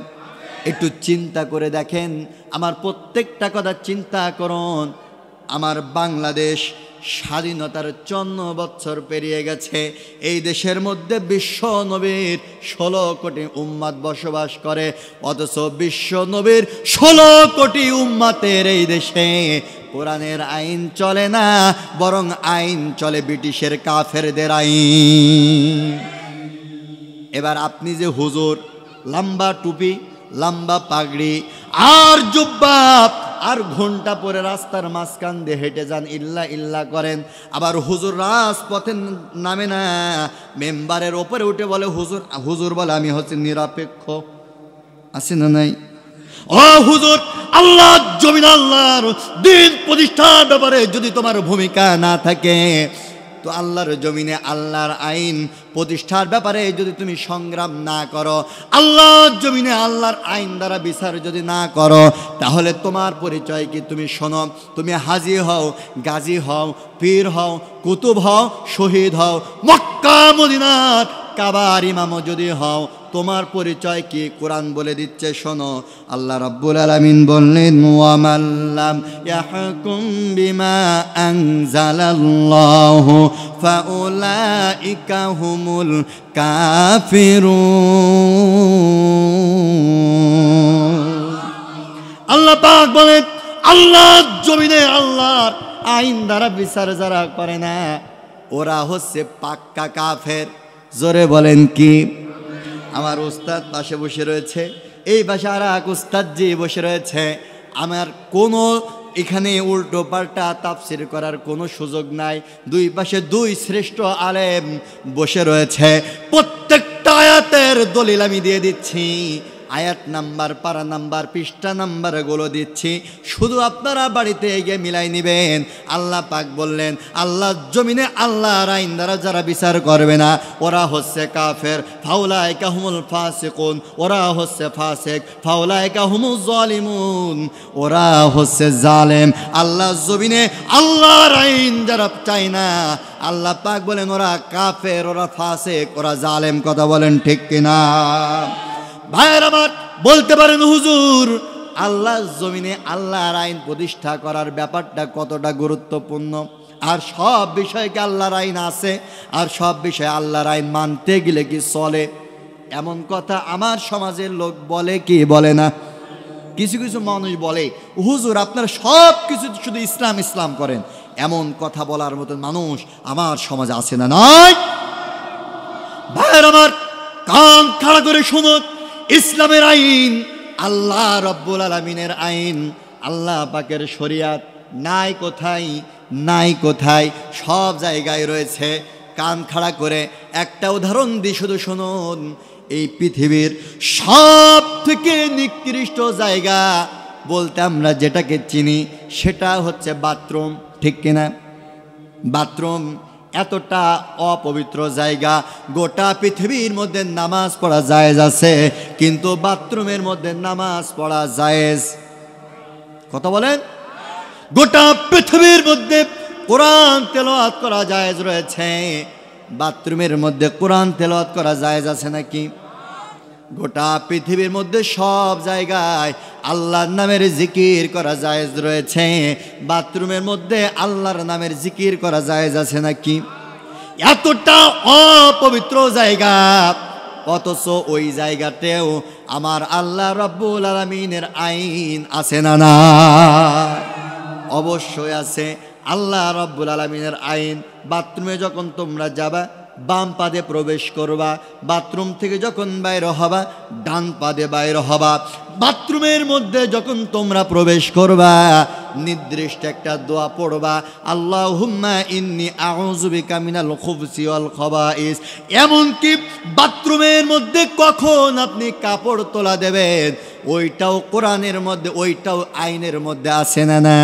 একটু চিন্তা করে দেখেন, আমার প্রত্যেকটা কথা চিন্তা করুন। আমার বাংলাদেশ স্বাধীনতার 54 বছর পেরিয়ে গেছে। এই দেশের মধ্যে বিশ্ব নবীর 16 কোটি উম্মাত বসবাস করে, অথচ বিশ্ব নবীর 16 কোটি উম্মাতের এই দেশে কোরআনের আইন চলে না, বরং আইন চলে ব্রিটিশের কাফেরদের আইন। এবার আপনি যে হুজুর, লম্বা টুপি, লম্বা পাগড়ি আর জুব্বা আর ঘন্টা পরে রাস্তার মাঝখান দিয়ে হেঁটে যান, ইল্লা ইল্লা করেন, আবার হুজুর রাজপথে নামে না, মেম্বারের ওপরে উঠে বলে হুজুর, হুজুর বলে আমি হচ্ছে নিরপেক্ষ, আছে না নাই? ও হুজুর, আল্লাহ জমিন আল্লাহর দিন প্রতিষ্ঠার ব্যাপারে যদি তোমার ভূমিকা না থাকে, তো আল্লাহর জমিনে আল্লাহর আইন প্রতিষ্ঠার ব্যাপারে যদি তুমি সংগ্রাম না করো, আল্লাহর জমিনে আল্লাহর আইন দ্বারা বিচার যদি না করো, তাহলে তোমার পরিচয় কি? তুমি শোনো, তুমি হাজী হও, গাজী হও, পীর হও, কুতুব হও, শহীদ হও, মক্কা মদিনার কাবার ইমামও যদি হও, তোমার পরিচয় কি? কোরআন বলে দিচ্ছে, শোনো। আল্লাহ রাব্বুল আলামিন বললেন, ওয়া মাল্লাম ইয়াহকুম বিমা আনজালাল্লাহু ফাউলাইকা হুমুল কাফিরুন। আল্লাহ পাক বলেন, আল্লাহর জমিনে আল্লাহর আইন দ্বারা বিচার যারা করে না ওরা হচ্ছে পাক্কা কাফের। জোরে বলেন কি? আমার উস্তাদ পাশে বসে রয়েছে, এই পাশে আর এক উস্তাদ জি বসে রয়েছে। আমার কোনো এখানে উল্টো পাল্টা তাফসির করার কোনো সুযোগ নাই। দুই পাশে দুই শ্রেষ্ঠ আলেম বসে রয়েছে। প্রত্যেকটা আয়াতের দলিল আমি দিয়ে দিচ্ছি, আয়াত নাম্বার, পারা নাম্বার, পৃষ্ঠা নাম্বার গুলো দিচ্ছি, শুধু আপনারা বাড়িতে গিয়ে মিলাই নেবেন। আল্লাহ পাক বললেন, আল্লাহর জমিনে আল্লাহর আইন দ্বারা যারা বিচার করবে না ওরা হচ্ছে কাফের। ফাউলাইকা হুমুল ফাসিকুন, ওরা হচ্ছে ফাসিক। ফাউলাইকা হুমুজ জালিমুন, ওরা হচ্ছে জালেম। আল্লাহর জমিনে আল্লাহর আইন যারা চায় না আল্লাহ পাক বলেন ওরা কাফের, ওরা ফাসিক, ওরা জালেম। কথা বলেন ঠিক কিনা? ভাইয়ের আমার, বলতে পারেন হুজুর আল্লাহর জমিনে আল্লাহর আইন প্রতিষ্ঠা করার ব্যাপারটা কতটা গুরুত্বপূর্ণ? আর সব বিষয়ে কি আল্লাহর আইন আছে? আর সব বিষয়ে আল্লাহর আইন মানতে গেলে কি চলে? এমন কথা আমার সমাজের লোক বলে কি বলে না? কিছু কিছু মানুষ বলে, হুজুর আপনারা সব কিছু শুধু ইসলাম ইসলাম করেন। এমন কথা বলার মতন মানুষ আমার সমাজে আছে না? নয়। ভাইয়ের আমার, কান খাড়া করে শুনুন, ইসলামের আইন, আল্লাহ রাব্বুল আলামিনের আইন, আল্লাহ পাকের শরিয়াত নাই কোথায়? নাই কোথায়? সব জায়গায় রয়েছে। কান খাড়া করে একটা উদাহরণ দিই, শুধু শুনুন। এই পৃথিবীর সব থেকে নিকৃষ্ট জায়গা বলতে আমরা যেটাকে চিনি সেটা হচ্ছে বাথরুম, ঠিক কিনা? বাথরুম এতটা অপবিত্র জায়গা, গোটা পৃথিবীর মধ্যে নামাজ পড়া জায়েজ আছে, কিন্তু বাথরুমের মধ্যে নামাজ পড়া জায়েজ। কথা বলেন? গোটা পৃথিবীর মধ্যে কোরআন তেলাওয়াত করা জায়েজ রয়েছে, বাথরুমের মধ্যে কোরআন তেলাওয়াত করা জায়েজ আছে নাকি? গোটা পৃথিবীর মধ্যে সব জায়গায় আল্লাহর নামের জিকির করা জায়েজ রয়েছে, বাথরুমের মধ্যে আল্লাহর নামের জিকির করা জায়েজ আছে নাকি? এতটা অপবিত্র জায়গা, অথচ ওই জায়গাতেও আমার আল্লাহ রাব্বুল আলামিনের আইন আছে না? না, অবশ্যই আছে। আল্লাহ রাব্বুল আলামিনের আইন, বাথরুমে যখন তোমরা যাবা বাম পাদে প্রবেশ করবা, বাথরুম থেকে যখন বাইরে হবা ডান পাদে বাইরে হবা। বাথরুমের মধ্যে যখন তোমরা প্রবেশ করবা নির্দিষ্ট একটা দোয়া পড়বা, আল্লাহুম্মা ইন্নী আউযু বিকা মিনাল খুবসি ওয়াল খাবাইস। এমনকি বাথরুমের মধ্যে কখন আপনি কাপড় তোলা দেবেন ওইটাও কোরআনের মধ্যে, ওইটাও আইনের মধ্যে আছে না? না।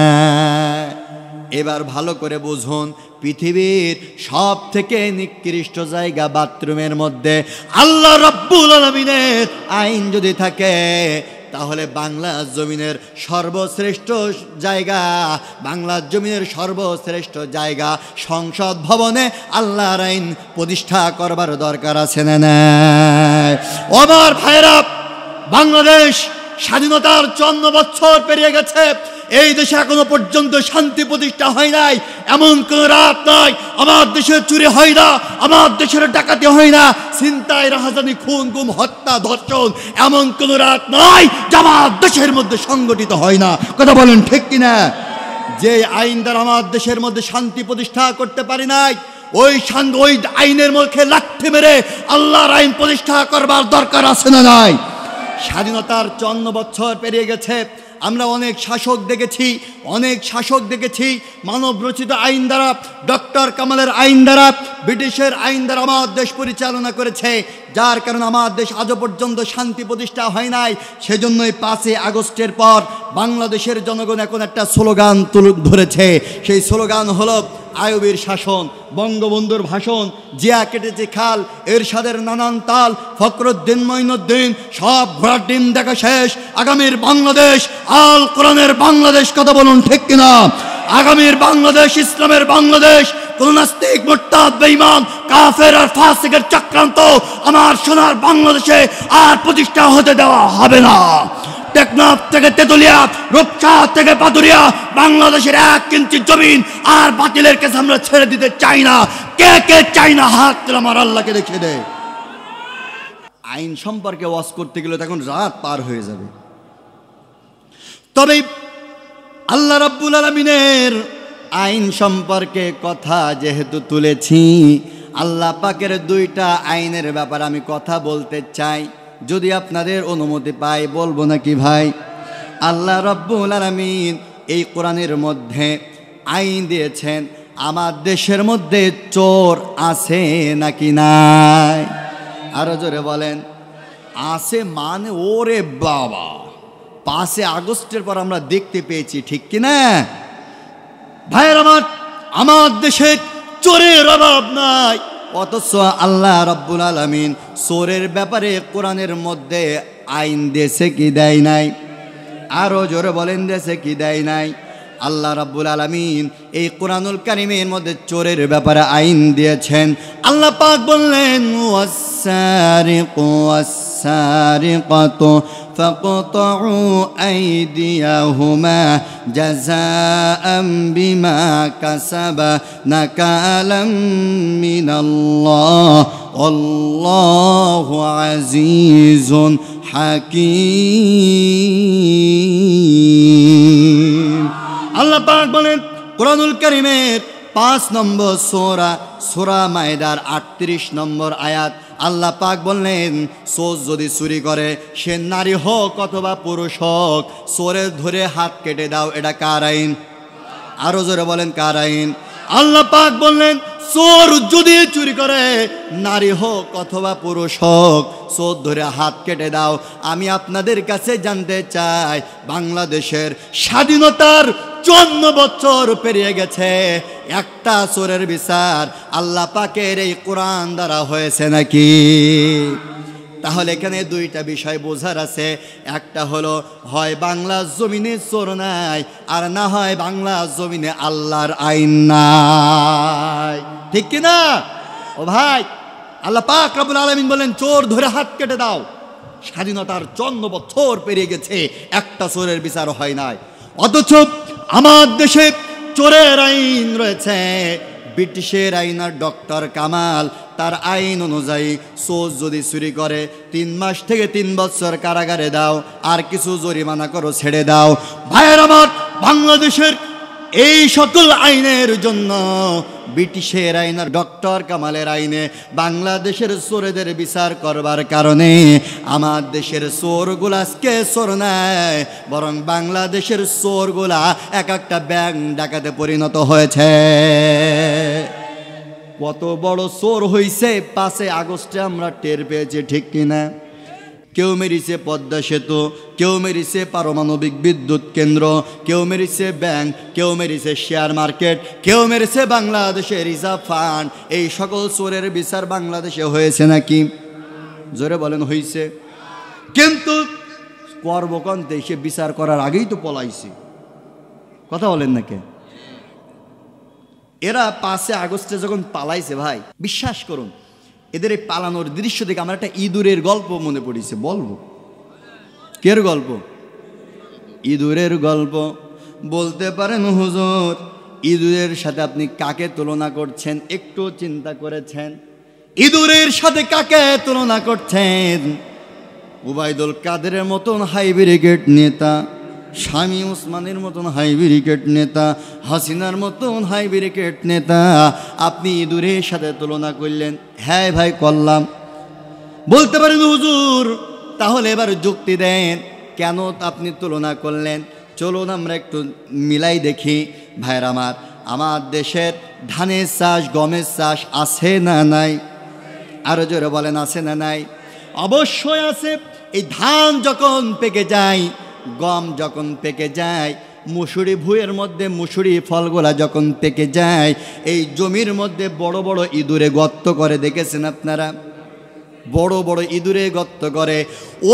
এবার ভালো করে বুঝুন, পৃথিবীর সব থেকে নিকৃষ্ট জায়গা বাথরুমের মধ্যে আল্লাহ রাব্বুল আলামিনের আইন যদি থাকে তাহলে বাংলার জমিনের সর্বশ্রেষ্ঠ জায়গা, বাংলার জমিনের সর্বশ্রেষ্ঠ জায়গা সংসদ ভবনে আল্লাহর আইন প্রতিষ্ঠা করবার দরকার আছে না? না। আমার ভাইরা, বাংলাদেশ স্বাধীনতার 54 বছর পেরিয়ে গেছে, এই দেশে এখনো পর্যন্ত শান্তি প্রতিষ্ঠা হয় নাই। এমন কোন রাত নাই আমার দেশে চুরি হয় না, আমার দেশের ডাকাতি হয় না, ছিনতাই, রাহাজানি, খুন, গুম, হত্যা, ধর্ষণ, এমন কোন রাত নাই যা আমার দেশের মধ্যে সংগঠিত হয় না। কথা বলেন ঠিক কিনা? যে আইন দ্বারা আমার দেশের মধ্যে শান্তি প্রতিষ্ঠা করতে পারি নাই, ওই আইনের মুখে লাথি মেরে আল্লাহর আইন প্রতিষ্ঠা করবার দরকার আছে না? নাই। স্বাধীনতার 54 বছর পেরিয়ে গেছে, আমরা অনেক শাসক দেখেছি, অনেক শাসক দেখেছি মানব রচিত আইন দ্বারা, ডক্টর কামালের আইন দ্বারা, ব্রিটিশের আইন দ্বারা আমার দেশ পরিচালনা করেছে, যার কারণে আমার দেশ আজও পর্যন্ত শান্তি প্রতিষ্ঠা হয় নাই। সেজন্যই 5 আগস্টের পর বাংলাদেশের জনগণ এখন একটা স্লোগান ধরেছে। সেই স্লোগান হলো আইয়ুবের শাসন, বঙ্গবন্ধুর ভাষণ, জিয়া কেটেছে খাল, এরশাদের নানান তাল, ফখরুদ্দিন মঈনুদ্দিন, সব ঘোড়ার ডিম দেখা শেষ। আগামীর বাংলাদেশ আল কোরআনের বাংলাদেশ। কথা বলুন ঠিক কিনা? আগামীর বাংলাদেশ ইসলামের বাংলাদেশ, কোন নাস্তিক মুরতাদ বেঈমান কাফের আর ফাসিকের চক্রান্ত আমার সোনার বাংলাদেশে আর প্রতিষ্ঠা হতে দেওয়া হবে না। টেকনাফ থেকে তেতুলিয়া, রূপসা থেকে পাতুরিয়া, বাংলাদেশের 1 ইঞ্চি জমিন আর বাতিলের কাছে আমরা ছেড়ে দিতে চাই না। কে কে চাই না হাত তুলে আমার আল্লাহকে দেখিয়ে দেয়। আইন সম্পর্কে ওয়াজ করতে গেলে তখন রাত পার হয়ে যাবে। তবে আল্লাহ রাব্বুল আলামিনের আইন সম্পর্কে কথা যেহেতু তুলেছি, আল্লাহ পাকের 2টা আইনের ব্যাপারে আমি কথা বলতে চাই। যদি আপনাদের অনুমতি পাই বলবো নাকি ভাই? আল্লাহ রাব্বুল আলামিন এই কোরআনের মধ্যে আইন দিয়েছেন, আমার দেশের মধ্যে চোর আছে নাকি নাই? আরো জোরে বলেন। আছে মানে ওরে বাবা, 5 আগস্টের পর আমরা দেখতে পেয়েছি, ঠিক কিনা ভাইয়ের আমার দেশে চোরের অভাব নাই। অথচ আল্লাহ রাব্বুল আলামিন চোরের ব্যাপারে কোরআনের মধ্যে আইন দিয়েছে কি দেয় নাই? আরো জোরে বলেন, দিয়েছে কি দেয় নাই? আল্লাহ রাব্বুল আলামিন এই কোরআনুল কারীমের মধ্যে চোরের ব্যাপারে আইন দিয়েছেন। আল্লাহ পাক বললেন, ওয়াস-সারিকু ওয়াস-সারিকাতু ফাকতাউ আইদিয়াহুমা জাযাআম বিমা কাসাবা নাকালাম মিনাল্লাহ আল্লাহু আজিজুন হাকীম। আল্লাহ পাক বলেন কোরআনুল কারীমের 5 নম্বর সূরা মায়েদার 38 নম্বর আয়াত, আল্লাহ পাক বললেন, চোর যদি চুরি করে সে নারী হোক অথবা পুরুষ হোক, চোরের ধরে হাত কেটে দাও। এটা কার আইন? আরো জোরে বলেন, কার আইন? আল্লাহ পাক বললেন, চোর যদি চুরি করে নারী হোক অথবা পুরুষ হোক, চোর ধরে হাত কেটে দাও। আমি আপনাদের কাছে জানতে চাই, বাংলাদেশের স্বাধীনতার 54 বছর পেরিয়ে গেছে, একটা চোরের বিচার আল্লাহ পাকের এই কোরআন দ্বারা হয়েছে নাকি? তাহলে এখানে 2টা বিষয় বোঝার আছে। একটা হলো, হয় বাংলা জমিনে চোর নাই, আর না হয় বাংলা জমিনে আল্লাহর আইন নাই, ঠিক কিনা? ও ভাই, আল্লাহ পাক রব্বুল আলামিন বলেন, চোর ধরে হাত কেটে দাও। স্বাধীনতার 54 বছর পেরিয়ে গেছে, একটা চোরের বিচার হয় নাই। অথচ আমার দেশে চোরের আইন রয়েছে। ব্রিটিশের আইন আর ডক্টর কামাল তার আইন অনুযায়ী চোর যদি চুরি করে 3 মাস থেকে 3 বছর কারাগারে দাও, আর কিছু জরিমানা করো, ছেড়ে দাও। ভাইয়ের আমার, বাংলাদেশের এই সকল আইনের জন্য, ব্রিটিশের আইন আর ডক্টর কামালের আইনে বাংলাদেশের চোরেদের বিচার করবার কারণে আমার দেশের চোরগুলা আজকে চোর নাই, বরং বাংলাদেশের চোরগুলা এক একটা ব্যাংক ডাকাতে পরিণত হয়েছে। কত বড় চোর হইছে 5 আগস্টে আমরা টের পেয়েছি, ঠিক কিনা? কেউ মেরেছে পদ্মা সেতু, কেউ মেরেছে পারমাণবিক বিদ্যুৎ কেন্দ্র, কেউ মেরেছে ব্যাংক, কেউ মেরেছে শেয়ার মার্কেট, কেউ মেরেছে বাংলাদেশের রিজার্ভ ফান্ড। এই সকল চোরের বিচার বাংলাদেশে হয়েছে নাকি? জোরে বলেন, হয়েছে। কিন্তু কর্মকন্তে সে বিচার করার আগেই তো পলাইছে, কথা বলেন নাকি? এরা 5 আগস্টে যখন পালাইছে, ভাই বিশ্বাস করুন, এদের এই পালানোর দৃশ্য দেখে আমার একটা ইঁদুরের গল্প মনে পড়েছে, বলবো? কের গল্প? ইঁদুরের গল্প। বলতে পারেন, হুজুর ইঁদুরের সাথে আপনি কাকে তুলনা করছেন? একটু চিন্তা করেছেন ইঁদুরের সাথে কাকে তুলনা করছেন? ওবায়দুল কাদেরের মতন হাই ব্রিগেড নেতা, শামী ওসমানের মতন হাই ব্রিগেড নেতা, হাসিনার মতন হাই ব্রিগেড নেতা, আপনি ইঁদুরের সাথে তুলনা করলেন। হ্যাঁ ভাই, করলাম। বলতে পারেন, হুজুর তাহলে এবার যুক্তি দেন, কেন আপনি তুলনা করলেন? চলুন আমরা একটু মিলাই দেখি। ভাইয়ের আমার দেশের ধানের চাষ, গমের চাষ আছে না নাই? আরো জোরে বলেন, আছে না নাই? অবশ্যই আছে। এই ধান যখন পেকে যায়, গম যখন পেকে যায়, মুসুরি ভুঁইয়ের মধ্যে মুসুরি ফলগুলা যখন পেকে যায়, এই জমির মধ্যে বড় বড় ইঁদুরে গর্ত করে, দেখেছেন আপনারা? বড় বড় ইঁদুরে গর্ত করে।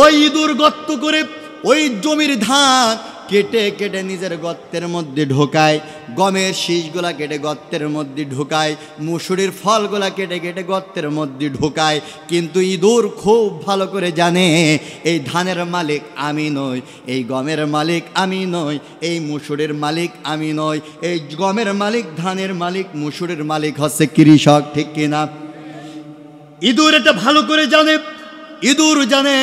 ওই ইঁদুর গর্ত করে ওই জমির ধান কেটে কেটে নিজের গর্তের মধ্যে ঢোকায়, গমের শীষগুলা কেটে গর্তের মধ্যে ঢোকায়, মুসুরির ফলগুলা কেটে কেটে গর্তের মধ্যে ঢোকায়। কিন্তু ইঁদুর খুব ভালো করে জানে এই ধানের মালিক আমি নই, এই গমের মালিক আমি নই, এই মুসুরির মালিক আমি নই, এই গমের মালিক, ধানের মালিক, মুসুরির মালিক হচ্ছে কৃষক, ঠিক কিনা? ইঁদুর এটা ভালো করে জানে। ইঁদুর জানে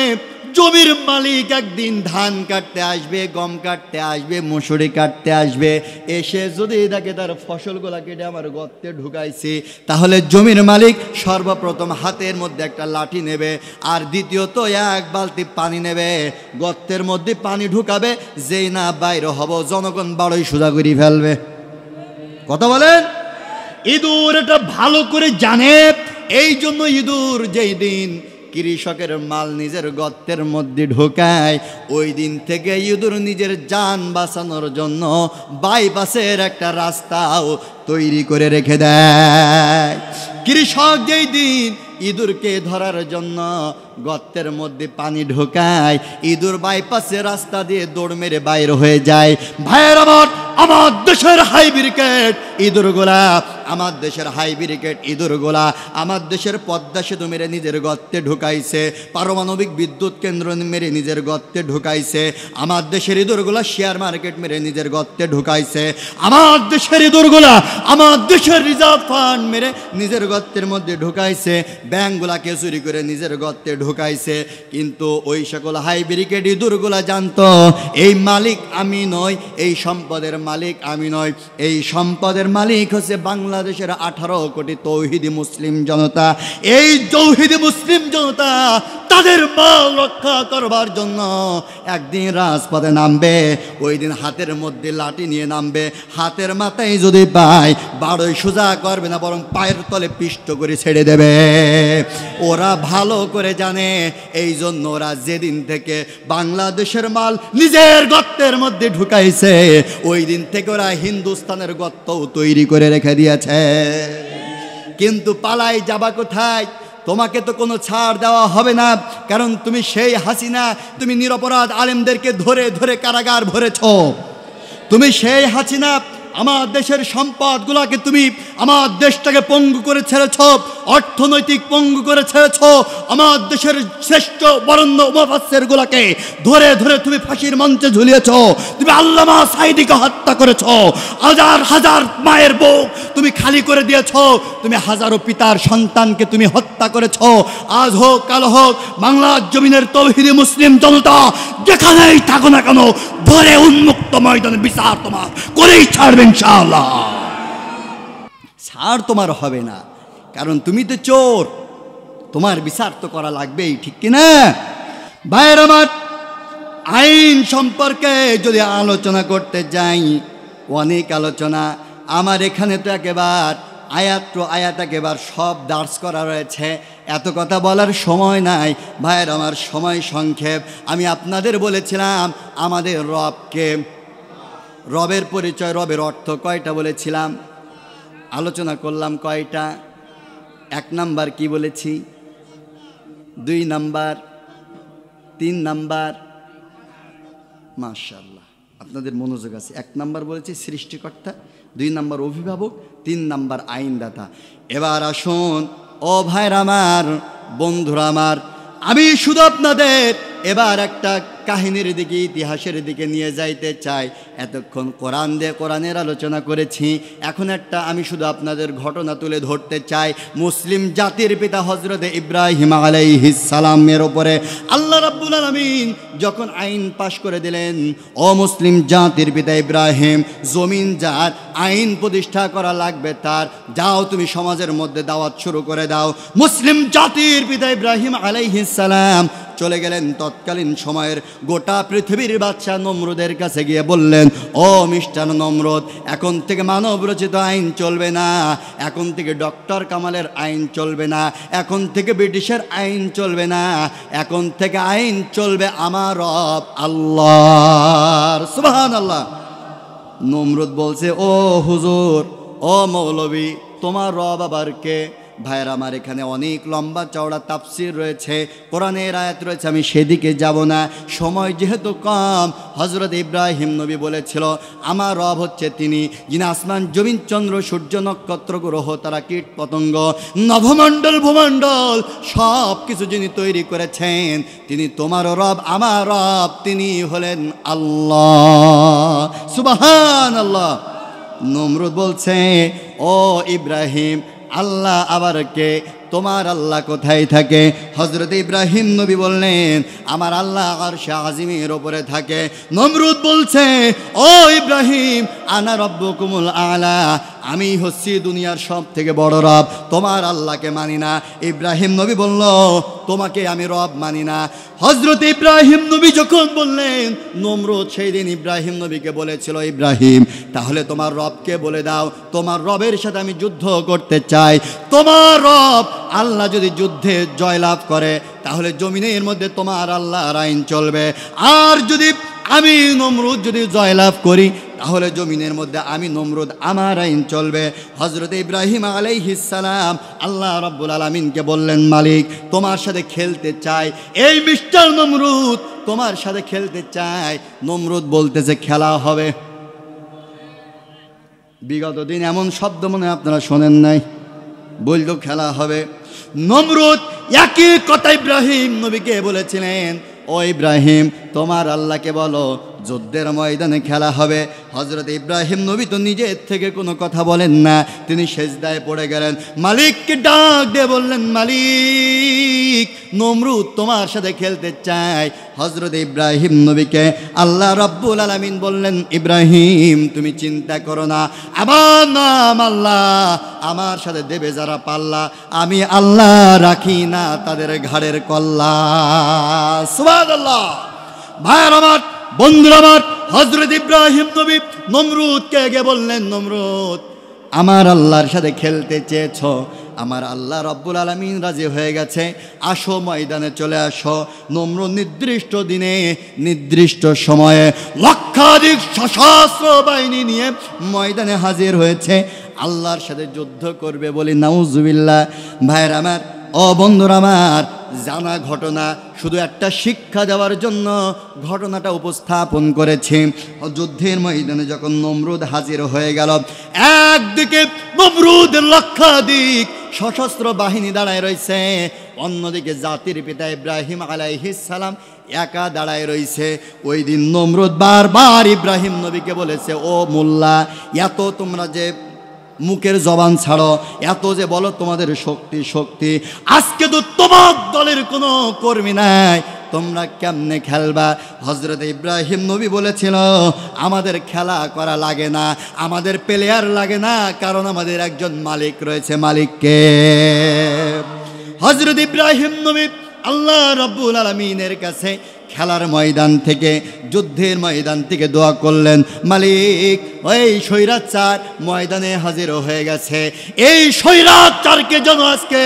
জমির মালিক একদিন ধান কাটতে আসবে, গম কাটতে আসবে, মুসুরি কাটতে আসবে, এসে যদি দেখে তার ফসলগুলা কেটে আমার গর্তে ঢুকাইছে, তাহলে জমির মালিক সর্বপ্রথম হাতের মধ্যে একটা লাঠি নেবে, আর দ্বিতীয়ত এক বালতি পানি নেবে, গর্তের মধ্যে পানি ঢুকাবে, যেই না বাইরে হব জনগণ বাড়ই সোজা করে ফেলবে। কথা বলেন? ইঁদুর এটা ভালো করে জানে। এই জন্য ইঁদুর যেই দিন কৃষকের মাল নিজের গর্তের মধ্যে ঢোকায়, ওই দিন থেকে ইঁদুর নিজের জান বাঁচানোর জন্য বাইপাসের একটা রাস্তাও তৈরি করে রেখে দেয়। কৃষক যেই দিন ইঁদুরকে ধরার জন্য গর্তের মধ্যে পানি ঢোকায়, ইঁদুর বাইপাসে রাস্তা দিয়ে দৌড় মেরে বাইর হয়ে যায়। ভাইয়ের আমার, আমার দেশের হাই ব্রিগেড ইঁদুরগুলা, আমার দেশের হাই ব্রিগেড ইঁদুরগুলা আমার দেশের পদ্মা সেতু মেরে নিজের গর্তে ঢুকাইছে, পারমাণবিক বিদ্যুৎ কেন্দ্র মেরে নিজের গর্তে ঢুকাইছে, আমার দেশের ইঁদুরগুলা শেয়ার মার্কেট মেরে নিজের গর্তে ঢুকাইছে, আমার দেশের ইঁদুরগুলা আমার দেশের রিজার্ভ ফান্ড মেরে নিজের গর্তের মধ্যে ঢুকাইছে, ব্যাংকগুলাকে চুরি করে নিজের গর্তে ঢুকাইছে। কিন্তু ওই সকল হাই ব্রিগেড ইঁদুরগুলা জানতো এই মালিক আমি নই, এই সম্পদের মালিক আমি নই, এই সম্পদের মালিক হচ্ছে বাংলাদেশের 18 কোটি তৌহিদি মুসলিম জনতা। এই তৌহিদি মুসলিম জনতা তাদের মাল রক্ষা করবার জন্য একদিন রাজপথে নামবে। ওই দিন হাতের মধ্যে লাঠি নিয়ে নামবে, হাতের মাথায় যদি পায় বাড়ই সোজা করবে না, বরং পায়ের তলে পিষ্ট করে ছেড়ে দেবে। ওরা ভালো করে জানে, এই জন্য ওরা যেদিন থেকে বাংলাদেশের মাল নিজের গর্তের মধ্যে ঢুকাইছে, ওই দিন থেকে ওরা হিন্দুস্তানের গর্তও তৈরি করে রেখে দিয়েছে। কিন্তু পালাই যাবা কোথায়? তোমাকে তো কোনো ছাড় দেওয়া হবে না, কারণ তুমি সেই হাসিনা, তুমি নিরপরাধ আলেমদেরকে ধরে ধরে কারাগার ভরেছ। তুমি সেই হাসিনা, আমার দেশের সম্পদগুলোকে তুমি আমার দেশটাকে পঙ্গু করে ছেড়েছ, অর্থনৈতিক পঙ্গু করে ছেড়েছ, আমার দেশের শ্রেষ্ঠ বরেণ্য মুফাসসিরগুলোকে ধরে ধরে তুমি ফাঁসির মঞ্চে ঝুলিয়েছ, তুমি আল্লামা সাঈদীকে হত্যা করেছ, হাজার হাজার মায়ের বুক তুমি খালি করে দিয়েছ, তুমি হাজারো পিতার সন্তানকে তুমি হত্যা করেছ। আজ হোক কাল হোক বাংলার জমিনের তৌহিদি মুসলিম জনতা যেখানেই থাকো না কেন, ধরে উন্মুক্ত ময়দানে বিচার তোমার করেই ছাড়বে ইনশাআল্লাহ। ছাড় তোমার হবে না, কারণ তুমি তো চোর, তোমার বিচার তো করা লাগবেই, ঠিক কিনা? ভাইয়ের আমার, আইন সম্পর্কে যদি আলোচনা করতে যাই, অনেক আলোচনা। আমার এখানে তো একেবারে আয়াত একেবারে সব দার্স করা রয়েছে, এত কথা বলার সময় নাই। ভাইয়ের আমার, সময় সংক্ষেপ। আমি আপনাদের বলেছিলাম আমাদের রবকে, রবের পরিচয়, রবের অর্থ কয়টা বলেছিলাম, আলোচনা করলাম কয়টা? 1 নাম্বার কি বলেছি, 2 নাম্বার, 3 নাম্বার, মাশাআল্লাহ আপনাদের মনোযোগ আছে। 1 নাম্বার বলেছি সৃষ্টিকর্তা, 2 নাম্বার অভিভাবক, 3 নাম্বার আইনদাতা। এবার আসুন ও ভাইরা আমার, বন্ধুরা আমার, আমি শুধু আপনাদের এবার একটা কাহিনীর দিকে, ইতিহাসের দিকে নিয়ে যাইতে চাই। এতক্ষণ কোরআনের আলোচনা করেছি, এখন একটা আমি শুধু আপনাদের ঘটনা তুলে ধরতে চাই। মুসলিম জাতির পিতা হযরত ইব্রাহিম আলাইহিস সালামের উপরে আল্লাহ রাব্বুল আলামিন যখন আইন পাশ করে দিলেন, ও মুসলিম জাতির পিতা ইব্রাহিম, জমিন যার, আইন প্রতিষ্ঠা করা লাগবে তার, যাও তুমি সমাজের মধ্যে দাওয়াত শুরু করে দাও। মুসলিম জাতির পিতা ইব্রাহিম আলাইহিস সালাম চলে গেলেন তৎকালীন সময়ের গোটা পৃথিবীর বাদশা নমরুদের কাছে গিয়ে বললেন, ও মিস্টার নমরুদ, এখন থেকে মানব রচিত আইন চলবে না, এখন থেকে ডক্টর কামালের আইন চলবে না, এখন থেকে ব্রিটিশের আইন চলবে না, এখন থেকে আইন চলবে আমার রব আল্লাহর। সুবহানাল্লাহ। নমরুদ বলছে, ও হুজুর, ও মৌলবী, তোমার রব আবার কে? ভাইয়ের আমার, এখানে অনেক লম্বা চওড়া তাফসির রয়েছে, কোরআনের আয়াত রয়েছে, আমি সেদিকে যাব না, সময় যেহেতু কম। হযরত ইব্রাহিম নবী বলেছিল আমার রব হচ্ছে তিনি, যিনি আসমান জমিন চন্দ্র সূর্য নক্ষত্র গ্রহ তারা কীট পতঙ্গ নভমণ্ডল ভূমণ্ডল সব কিছু যিনি তৈরি করেছেন, তিনি তোমারও রব আমার রব, তিনি হলেন আল্লাহ। সুবহানাল্লাহ। নমরুদ বলছে ও ইব্রাহিম, আল্লাহ আবার কে? তোমার আল্লাহ কোথায় থাকে? হযরত ইব্রাহিম নবী বললেন আমার আল্লাহ আরশে আজিমের ওপরে থাকে। নমরুদ বলছে ও ইব্রাহিম, আনা রব্বুকুমুল আলা, আমি হচ্ছি দুনিয়ার সব থেকে বড় রব, তোমার আল্লাহকে মানি না। ইব্রাহিম নবী বলল তোমাকে আমি রব মানি না। হযরত ইব্রাহিম নবী যখন বললেন, নমরুদ সেই দিন ইব্রাহিম নবীকে বলেছিল ইব্রাহিম তাহলে তোমার রবকে বলে দাও, তোমার রবের সাথে আমি যুদ্ধ করতে চাই। তোমার রব আল্লাহ যদি যুদ্ধে জয়লাভ করে তাহলে জমিনের মধ্যে তোমার আল্লাহর আইন চলবে, আর যদি আমি নমরুদ যদি জয়লাভ করি তাহলে জমিনের মধ্যে আমি নমরুদ আমার আইন চলবে। হযরত ইব্রাহিম আলাইহিস সালাম আল্লাহ রাব্বুল আলামিনকে বললেন মালিক তোমার সাথে খেলতে চাই, এই মিস্টার নমরুদ তোমার সাথে খেলতে চাই। নমরুদ বলতেছে খেলা হবে। বিগত দিন এমন শব্দ মনে আপনারা শোনেন নাই, বলতো খেলা হবে। নমরুদ একই কথা ইব্রাহিম নবীকে বলেছিলেন ও ইব্রাহিম তোমার আল্লাহকে বলো যুদ্ধের ময়দানে খেলা হবে। হযরত ইব্রাহিম নবী তো নিজের থেকে কোনো কথা বলেন না, তিনি সেজদায় পড়ে গেলেন, মালিককে ডাক দিয়ে বললেন মালিক নমরুদ তোমার সাথে খেলতে চায়। হযরত ইব্রাহিম নবীকে আল্লাহ রাব্বুল আলামিন বললেন ইব্রাহিম তুমি চিন্তা করো না, আমার নাম আল্লাহ, আমার সাথে দেবে যারা পাল্লা আমি আল্লাহ রাখি না তাদের ঘাড়ের কল্লা। সুবহানাল্লাহ। ভাইয়ের আমার, বন্ধুরা আমার, হযরত ইব্রাহিম নবী নমরুদকে গিয়ে বললেন নমরুদ আমার আল্লাহর সাথে খেলতে চেয়েছ, আমার আল্লাহ রাব্বুল আলামিন রাজি হয়ে গেছে, আসো ময়দানে চলে আসো। নমরুদ নির্দিষ্ট দিনে নির্দিষ্ট সময়ে লক্ষাধিক সশস্ত্র বাহিনী নিয়ে ময়দানে হাজির হয়েছে, আল্লাহর সাথে যুদ্ধ করবে বলে নাউজুবিল্লাহ। ভাইয়ের আমার, ও বন্ধুরা আমার, জানা ঘটনা, শুধু একটা শিক্ষা দেওয়ার জন্য ঘটনাটা উপস্থাপন করেছি। যুদ্ধের ময়দানে যখন নমরুদ হাজির হয়ে গেল, একদিকে নমরুদের লক্ষাধিক সশস্ত্র বাহিনী দাঁড়ায় রয়েছে, অন্যদিকে জাতির পিতা ইব্রাহিম আলাইহিস সালাম একা দাঁড়ায় রয়েছে। ওই দিন নমরুদ বারবার ইব্রাহিম নবীকে বলেছে ও মোল্লা, এত তোমরা যে মুখের জবান ছাড়ো, এত যে বলো তোমাদের শক্তি শক্তি, আজকে তো তোমার দলের কোনো কর্মী নাই, তোমরা কেমনে খেলবা? হযরত ইব্রাহিম নবী বলেছিল আমাদের খেলা করা লাগে না, আমাদের প্লেয়ার লাগে না, কারণ আমাদের একজন মালিক রয়েছে। মালিককে হযরত ইব্রাহিম নবী আল্লাহ রাব্বুল আলামিনের কাছে খেলার ময়দান থেকে, যুদ্ধের ময়দান থেকে দোয়া করলেন মালিক ওই স্বৈরাচার ময়দানে হাজির হয়ে গেছে, এই স্বৈরাচারকে যেন আজকে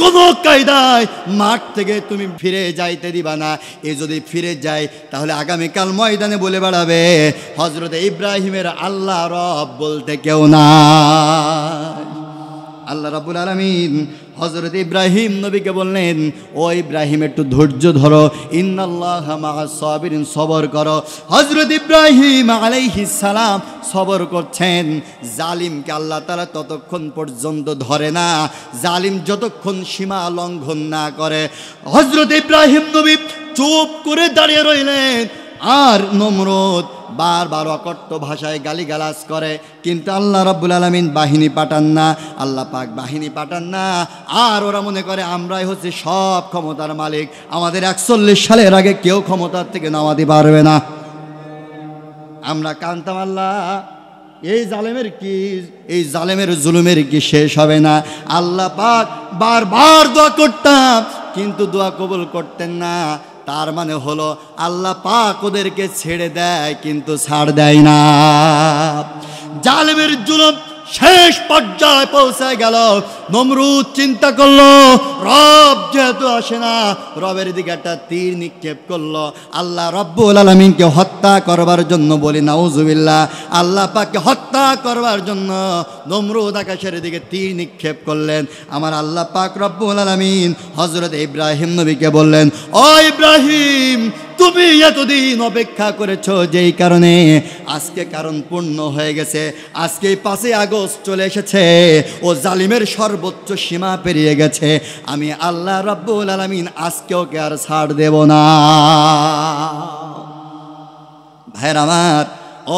কোনো কায়দায় মাঠ থেকে তুমি ফিরে যাইতে দিবা না, এ যদি ফিরে যায় তাহলে আগামীকাল ময়দানে বলে বেড়াবে হযরত ইব্রাহিমের আল্লাহ রব বলতে কেউ না। আল্লাহ রাব্বুল আলামিন হযরত ইব্রাহিম নবীকে বললেন ও ইব্রাহিম একটু ধৈর্য ধরো, ইন্নাল্লাহা মাআস সাবিরিন, সবর করো। হযরত ইব্রাহিম আলাইহিস সালাম সবর করছেন। জালিমকে আল্লাহ তাআলা ততক্ষণ পর্যন্ত ধরে না জালিম যতক্ষণ সীমা লঙ্ঘন না করে। হযরত ইব্রাহিম নবী চুপ করে দাঁড়িয়ে রইলেন, আর নমরুদ বারবার অকট্য ভাষায় গালিগালাজ করে, কিন্তু আল্লাহ রাব্বুল আলামিন বাহিনী পাঠান না, আল্লাহ পাক বাহিনী পাঠান না। আর ওরা মনে করে আমরাই হচ্ছে সব ক্ষমতার মালিক, আমাদের 41 সালের আগে কেউ ক্ষমতার থেকে নামাতে পারবে না। আমরা কান্তাম আল্লাহ এই জালেমের কি, এই জালেমের জুলুমের কি শেষ হবে না? আল্লাহ পাক বারবার দোয়া করতাম কিন্তু দোয়া কবুল করতেন না। তার মানে হলো আল্লাহ পাক ওদেরকে ছেড়ে দেয় কিন্তু ছাড় দেয় না। জালেমের জুলুম শেষ পর্যায়ে পৌঁছে গেল। নমরুদ চিন্তা করলো, রব যেহেতু আসে না, রবের দিকে একটা তীর নিক্ষেপ করলো। আল্লাহ রব্বুল আলামিনকে হত্যা করবার জন্য, বলি নাউজুবিল্লাহ, আল্লাহ পাককে হত্যা করবার জন্য নমরুদ আকাশের দিকে তীর নিক্ষেপ করলেন। আমার আল্লাহ পাক রব্বুল আলামিন হযরত ইব্রাহিম নবীকে বললেন, ও ইব্রাহিম, তুমি এতদিন অপেক্ষা করেছো, যেই কারণে আজকে কারণ পূর্ণ হয়ে গেছে। আজকে 5ই আগস্ট চলে এসেছে, ও জালিমের সর্বোচ্চ সীমা পেরিয়ে গেছে। আমি আল্লাহ রাব্বুল আলামিন আজকে ওকে আর ছাড় দেব না। ভাইয়ের আমার,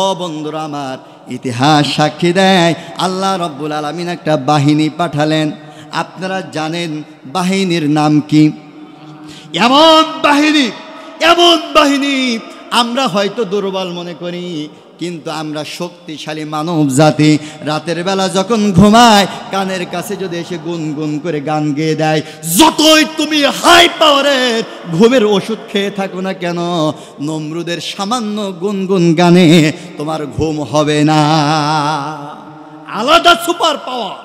ও বন্ধুরা আমার, ইতিহাস সাক্ষী দেয় আল্লাহ রাব্বুল আলামিন একটা বাহিনী পাঠালেন। আপনারা জানেন বাহিনীর নাম কি? এমন বাহিনী আমরা হয়তো দুর্বল মনে করি, কিন্তু আমরা শক্তিশালী মানব জাতি। রাতের বেলা যখন ঘুমায়, কানের কাছে যদি এসে গুনগুন করে গান গেয়ে দেয়, যতই তুমি হাই পাওয়ারের ঘুমের ওষুধ খেয়ে থাকো না কেন, নমরুদের সামান্য গুনগুন গানে তোমার ঘুম হবে না। আলাদা সুপার পাওয়ার।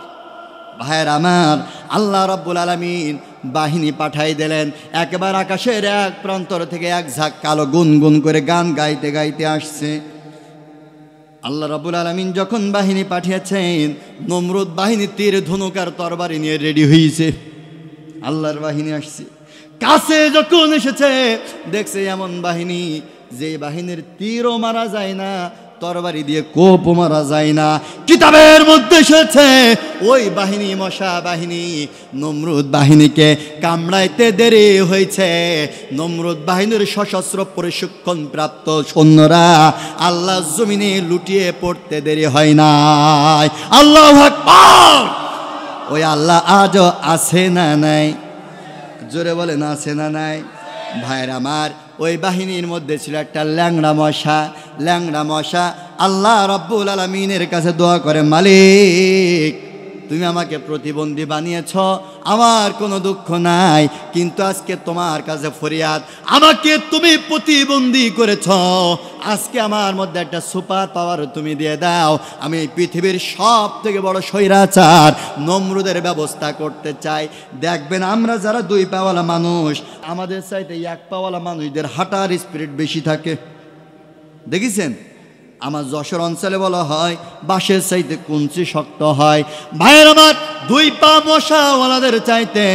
ভাইয়ের আমার, আল্লাহ রাব্বুল আলামিন বাহিনী পাঠাই দিলেন। একবার আকাশের এক প্রান্তর থেকে এক ঝাঁক কালো গুনগুন করে গান গাইতে গাইতে আসছে। আল্লাহ রাব্বুল আলামিন যখন বাহিনী পাঠিয়েছেন, নমরুদ বাহিনী তীর ধনুক আর তরবারি নিয়ে রেডি হয়েছে। আল্লাহর বাহিনী আসছে, কাছে যখন এসেছে দেখছে এমন বাহিনী, যে বাহিনীর তীরও মারা যায় না, তরবারি দিয়ে কোপও মারা যায় না। কিতাবের মধ্যে এসেছে ওই বাহিনী মশা বাহিনী নমরুদ বাহিনীকে কামড়াইতে দেরি হয়েছে। নমরুদ বাহিনীর সশস্ত্র প্রশিক্ষণ প্রাপ্ত সৈন্যরা আল্লাহ জমিনে লুটিয়ে পড়তে দেরি হয় নাই। আল্লাহু আকবার। ওই আল্লাহ আজও আছে না নাই? জোরে বলেন, আছে না নাই? ভাইয়ের আমার, ওই বাহিনীর মধ্যে ছিল একটা ল্যাংড়া মশা। আল্লাহ রাব্বুল আলামিনের কাছে দোয়া করে, মালিক তুমি আমাকে প্রতিবন্ধী বানিয়েছ, আমার কোনো দুঃখ নাই, কিন্তু আজকে তোমার কাছে ফরিয়াদ, আমাকে তুমি প্রতিবন্ধী করেছ, আজকে আমার মধ্যে একটা সুপার পাওয়ার তুমি দিয়ে দাও। আমি এই পৃথিবীর সব থেকে বড় স্বৈরাচার নমরুদের ব্যবস্থা করতে চাই। দেখবেন আমরা যারা 2 পাওয়ালা মানুষ, আমাদের চাইতে 1 পাওয়ালা মানুষদের হাঁটার স্পিরিট বেশি থাকে। দেখেছেন? আমার যশোর অঞ্চলে বলা হয় বাঁশের চাইতে কুঞ্চি শক্ত হয়। ভাইয়ের আমার, 2 পা মশাওয়ালাদের চাইতে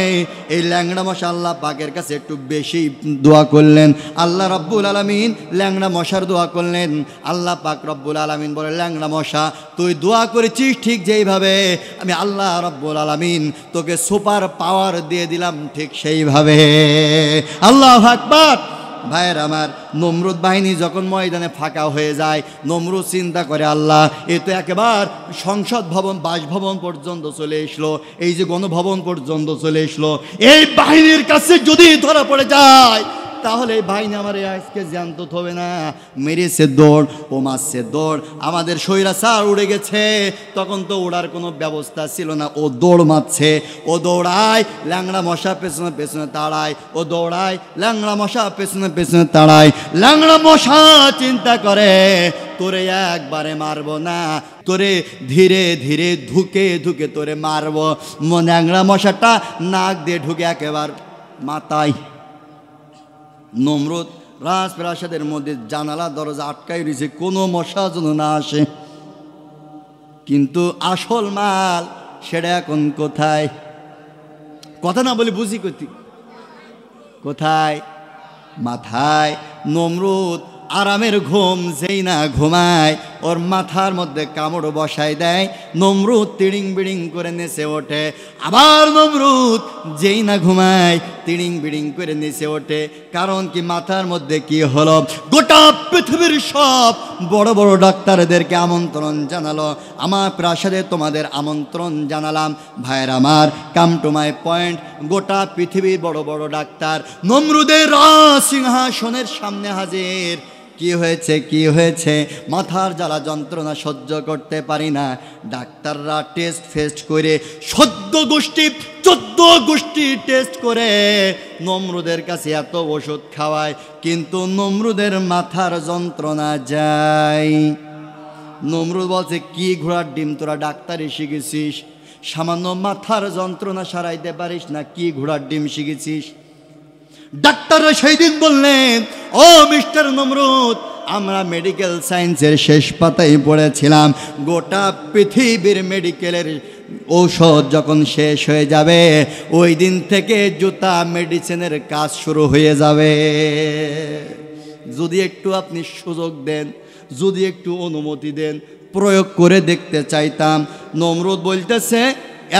এই ল্যাংড়া মশা আল্লাহ পাকের কাছে একটু বেশি দোয়া করলেন। আল্লাহ রাব্বুল আলামিন ল্যাংড়া মশার দোয়া করলেন। আল্লাহ পাক রব্বুল আলামিন বলে, ল্যাংড়া মশা তুই দোয়া করেছিস ঠিক যেইভাবে, আমি আল্লাহ রাব্বুল আলামিন তোকে সুপার পাওয়ার দিয়ে দিলাম ঠিক সেইভাবে। আল্লাহু আকবার। ভাইয়ের আমার, নমরুদ বাহিনী যখন ময়দানে ফাঁকা হয়ে যায়, নমরুদ চিন্তা করে, আল্লাহ এ তো একেবারে সংসদ ভবন, বাসভবন পর্যন্ত চলে আসলো, এই যে গণভবন পর্যন্ত চলে আসলো। এই বাহিনীর কাছে যদি ধরা পড়ে যায়, তাহলে এই বাহিনী আমার আজকে জ্যান্ত হবে না। মেরেছে দৌড়, ও মারছে দৌড়। আমাদের স্বৈরাচার উড়ে গেছে, তখন তো ওড়ার কোনো ব্যবস্থা ছিল না, ও দৌড় মারছে, ও দৌড়ায়, ল্যাংড়া মশা পেছনে পেছনে তাড়ায়, ও দৌড়ায়, ল্যাংড়া মশা পেছনে পেছনে তাড়ায়। ল্যাংড়া মশা চিন্তা করে, তোরে একবারে মারবো না, তোরে ধীরে ধীরে ধুকে ধুকে তোরে মারবো। ল্যাংড়া মশাটা নাক দিয়ে ঢুকে একেবারে মাথায়। নমরুদ রাজপ্রাসাদের মধ্যে জানালা দরজা আটকাই রয়েছে, কোনো মশা যেন না আসে। কিন্তু আসল মাল সেটা এখন কোথায়? কথা না বলে বুঝি কোথায়? মাথায়। নমরুদ আরামের ঘুম যেই না ঘুমায়, ওর মাথার মধ্যে কামড় বসায় দেয়। নমরুদ তিড়িং বিড়িং করে নেচে ওঠে। আবার নমরুদ যেই না ঘুমায়, তিড়িং বিড়িং করে নেচে ওঠে। কারণ কি, মাথার মধ্যে কি হলো? গোটা পৃথিবীর সব বড় বড় ডাক্তারদেরকে আমন্ত্রণ জানালো, আমার প্রাসাদে তোমাদের আমন্ত্রণ জানালাম। ভাইয়ের আমার, কাম টু মাই পয়েন্ট, গোটা পৃথিবীর বড় বড় ডাক্তার নমরুদের রাজ সিংহাসনের সামনে হাজির। কি হয়েছে? মাথার জ্বালা যন্ত্রণা সহ্য করতে পারি না। ডাক্তাররা টেস্ট করে 14 গোষ্ঠী টেস্ট করে নমরুদের কাছে এত ওষুধ খাওয়ায়, কিন্তু নমরুদের মাথার যন্ত্রণা যায় নমরুদ বলছে, কি ঘোড়ার ডিম তোরা ডাক্তারি শিখেছিস? সামান্য মাথার যন্ত্রণা সারাইতে পারিস না, কি ঘোড়ার ডিম শিখেছিস? ডাক্তাররা সেই দিন বললেন, ও মিস্টার নমরুদ, আমরা মেডিকেল সায়েন্সের শেষ পাতায় পড়েছিলাম, গোটা পৃথিবীর মেডিকেলের ঔষধ যখন শেষ হয়ে যাবে ওই দিন থেকে জুতা মেডিসিনের কাজ শুরু হয়ে যাবে। যদি একটু আপনি সুযোগ দেন, যদি একটু অনুমতি দেন, প্রয়োগ করে দেখতে চাইতাম। নমরুদ বলতেছে,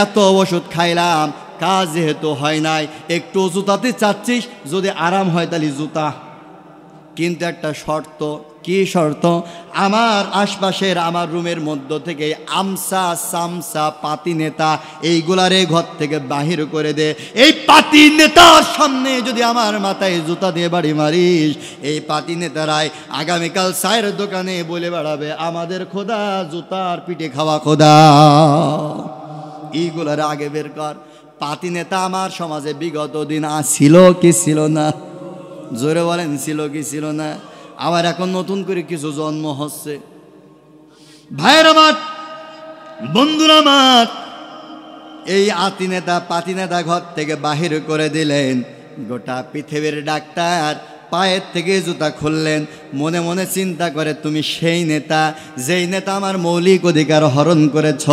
এত ওষুধ খাইলাম, কাজ যেহেতু হয় নাই, একটু জুতাতে চাচ্ছিস, যদি আরাম হয় তাহলে জুতা, কিন্তু একটা শর্ত। কি শর্ত? আমার আশপাশের আমার রুমের মধ্য থেকে আমসা সামসা পাতি নেতা এইগুলারে ঘর থেকে বাহির করে দে। এই পাতি নেতার সামনে যদি আমার মাথায় জুতা দিয়ে বাড়ি মারিস, এই পাতি নেতারাই আগামীকাল চায়ের দোকানে বলে বেড়াবে, আমাদের খোদা জুতার পিঠে খাওয়া খোদা। এইগুলার আগে বের কর। পাতি নেতা আমার সমাজে বিগত দিন ছিল কি ছিল না? জোরে বলেন, ছিল কি ছিল না? আবার এখন নতুন করে কিছু জন্ম হচ্ছে। ভাইয়ের আমার, বন্ধুরা আমার, এই আতি নেতা পাতি নেতা ঘর থেকে বাহির করে দিলেন। গোটা পৃথিবীর ডাক্তার পায়ের থেকে জুতা খুললেন, মনে মনে চিন্তা করে, তুমি সেই নেতা যেই নেতা আমার মৌলিক অধিকার হরণ করেছ,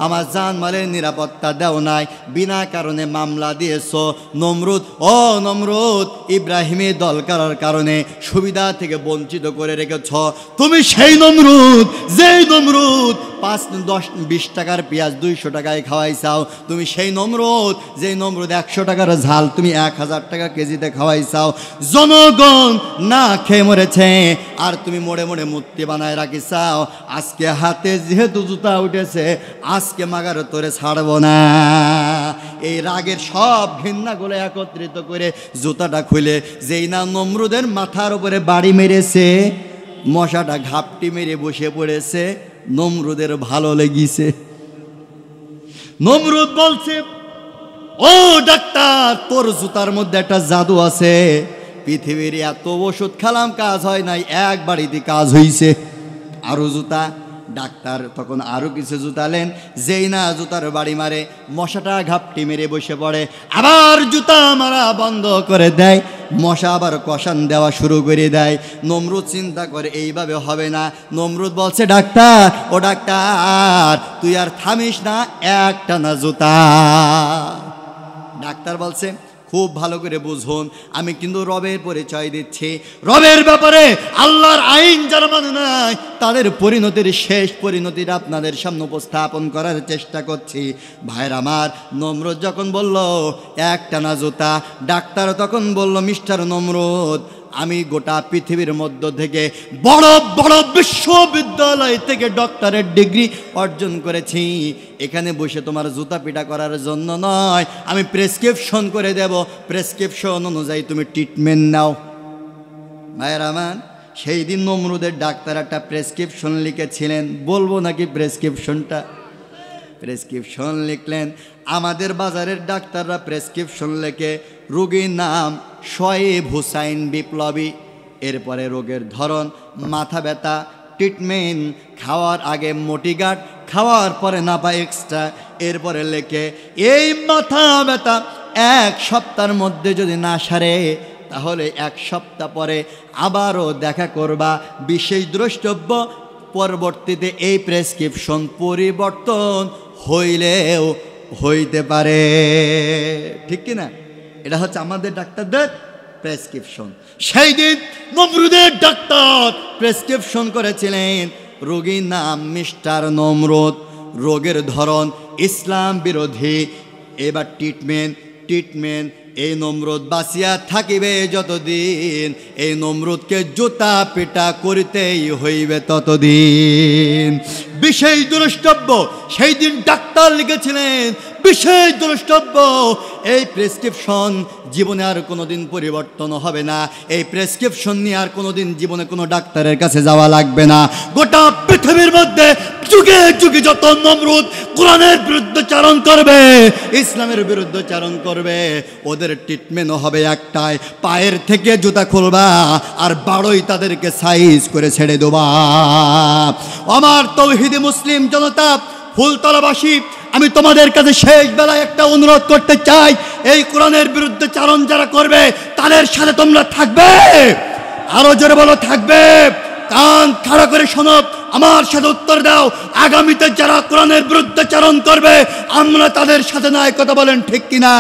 আমার জানমালের নিরাপত্তা দেও নাই, বিনা কারণে মামলা দিয়েছ। নমরুদ, ও নমরুদ, ইব্রাহিমের দল করার কারণে সুবিধা থেকে বঞ্চিত করে রেখেছ। তুমি সেই নমরুদ যেই নমরুদ 5-10-20 টাকার পেঁয়াজ 200 টাকায় খাওয়াইছাও। তুমি সেই নমরুদ যেই নমরুদ 100 টাকার ঝাল তুমি 1000 টাকা কেজিতে খাওয়াইছাও। জনগণ না খেয়ে মরেছে, আর তুমি মোড়ে মোড়ে মূর্তি বানায় রাখিছাও। আজকে হাতে যেহেতু জুতা উঠেছে, আজকে মাগার তোরে ছাড়ব না। এই রাগের সব ঘৃণাগুলো একত্রিত করে জুতাটা খুলে যেই না নমরুদের মাথার উপরে বাড়ি মেরেছে, মশাটা ঘাপটি মেরে বসে পড়েছে। নমরুদের ভালো লেগেছে। নমরুদ বলছে, ও ডাক্তার, তোর জুতার মধ্যে একটা জাদু আছে। পৃথিবীর এত ওষুধ খেলাম, কাজ হয় নাই, এক বাড়িতে কাজ হইছে। আরো জুতা। ডাক্তার তখন আরো কিছু জুতালেন, যেই না জুতার বাড়ি মারে, মশাটা ঘাপটি মেরে বসে পড়ে। আবার জুতা মারা বন্ধ করে দেয়, মশা আবার কষান দেওয়া শুরু করে দেয়। নমরুদ চিন্তা করে এইভাবে হবে না। নমরুদ বলছে, ডাক্তার, ও ডাক্তার, তুই আর থামিস না, একটা না জুতা। ডাক্তার বলছে, খুব ভালো করে বুঝুন, আমি কিন্তু রবের পরিচয় দিচ্ছি। রবের ব্যাপারে আল্লাহর আইন যারা মানে নাই, তাদের পরিণতির শেষ পরিণতিটা আপনাদের সামনে উপস্থাপন করার চেষ্টা করছি। ভাইয়ের আমার, নমরুদ যখন বলল একটা না জুতা, ডাক্তার তখন বলল, মিস্টার নমরুদ, আমি গোটা পৃথিবীর মধ্য থেকে বড় বড় বিশ্ববিদ্যালয় থেকে ডক্টরেট ডিগ্রি অর্জন করেছি। এখানে বসে তোমার জুতা পিটা করার জন্য নয়, আমি প্রেসক্রিপশন করে দেব, প্রেসক্রিপশন অনুযায়ী তুমি ট্রিটমেন্ট নাও। ভাইয়ের আমার, সেই দিন নমরুদের ডাক্তার একটা প্রেসক্রিপশন লিখেছিলেন, বলবো নাকি প্রেসক্রিপশনটা? প্রেসক্রিপশন লিখলেন। আমাদের বাজারের ডাক্তাররা প্রেসক্রিপশন লেখে, রোগীর নাম শোয়েব হুসাইন বিপ্লবী, এরপরে রোগের ধরন মাথা ব্যথা, ট্রিটমেন্ট, খাওয়ার আগে মোটিগার্ড, খাওয়ার পরে নাপা এক্সট্রা। এরপরে লেখে, এই মাথা ব্যথা 1 সপ্তাহের মধ্যে যদি না সারে, তাহলে 1 সপ্তাহ পরে আবারও দেখা করবা। বিশেষ দ্রষ্টব্য, পরবর্তীতে এই প্রেসক্রিপশন পরিবর্তন হইলেও হইতে পারে। ঠিক কিনা? এটা হচ্ছে আমাদের ডাক্তারদের প্রেসক্রিপশন। সেই দিন নমরুদের ডাক্তার প্রেসক্রিপশন করেছিলেন, রোগীর নাম মিস্টার নমরুদ, রোগের ধরন ইসলাম বিরোধী। এবার ট্রিটমেন্ট, এই নমরুদ বাঁচিয়া থাকিবে যতদিন, এই নমরুদকে জুতা পিটা করিতেই হইবে ততদিন। বিশেষ দ্রষ্টব্য, সেই দিন ডাক্তার ডাক্তার লিখেছিলেন বিশেষ দ্রষ্টব্য, এই প্রেসক্রিপশন জীবনে আর কোনোদিন পরিবর্তন হবে না, এই প্রেসক্রিপশন নিয়ে আর কোনোদিন জীবনে কোনো ডাক্তারের কাছে যাওয়া লাগবে না। গোটা পৃথিবীর মধ্যে যুগে যুগে যত নমরুদ কোরআনের বিরুদ্ধে চারণ করবে, ইসলামের বিরুদ্ধে চারণ করবে, ওদের ট্রিটমেন্টও হবে একটাই, পায়ের থেকে জুতা খুলবা আর বাড়ই তাদেরকে সাইজ করে ছেড়ে দেবা। আমার তৌহিদি মুসলিম জনতা, ফুলতলাবাসী, আমি তোমাদের কাছে শেষ বেলায় একটা অনুরোধ করতে চাই, এই কোরআনের বিরুদ্ধে চারণ যারা করবে তাদের সাথে তোমরা থাকবে, আরো জোরে বলো থাকবে। কান খাড়া করে শোনো, আমার সাথে উত্তর দাও, আগামীতে যারা কোরআনের বিরুদ্ধে চারণ করবে আমরা তাদের সাথে নয়, কথা বলেন ঠিক কিনা?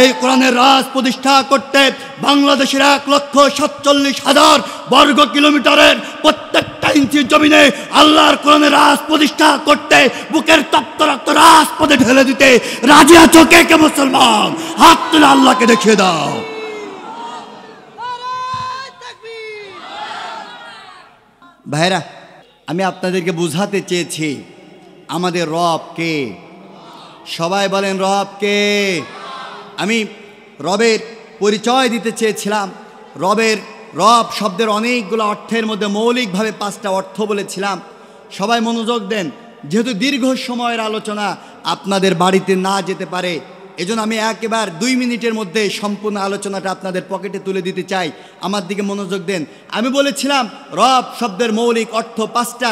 এই কোরআনের রাজ প্রতিষ্ঠা করতে বাংলাদেশের 1,47,000 বর্গ কিলোমিটারের প্রত্যেকটা ইঞ্চি জমিনে আল্লাহর কোরআনের রাজ প্রতিষ্ঠা করতে, বুকের তপ্ত রক্ত রাজপথে ঢেলে দিতে রাজি আছো কে কে মুসলমান? হাত তুলে আল্লাহকে দেখিয়ে দাও। ভাইরা, আমি আপনাদেরকে বুঝাতে চেয়েছি আমাদের রব কে। সবাই বলেন রব কে? আমি রবের পরিচয় দিতে চেয়েছিলাম। রব শব্দের অনেকগুলো অর্থের মধ্যে মৌলিকভাবে 5টা অর্থ বলেছিলাম। সবাই মনোযোগ দেন, যেহেতু দীর্ঘ সময়ের আলোচনা আপনাদের বাড়িতে না যেতে পারে, এজন্য আমি একেবারে 2 মিনিটের মধ্যে সম্পূর্ণ আলোচনাটা আপনাদের পকেটে তুলে দিতে চাই। আমার দিকে মনোযোগ দেন। আমি বলেছিলাম রব শব্দের মৌলিক অর্থ 5টা।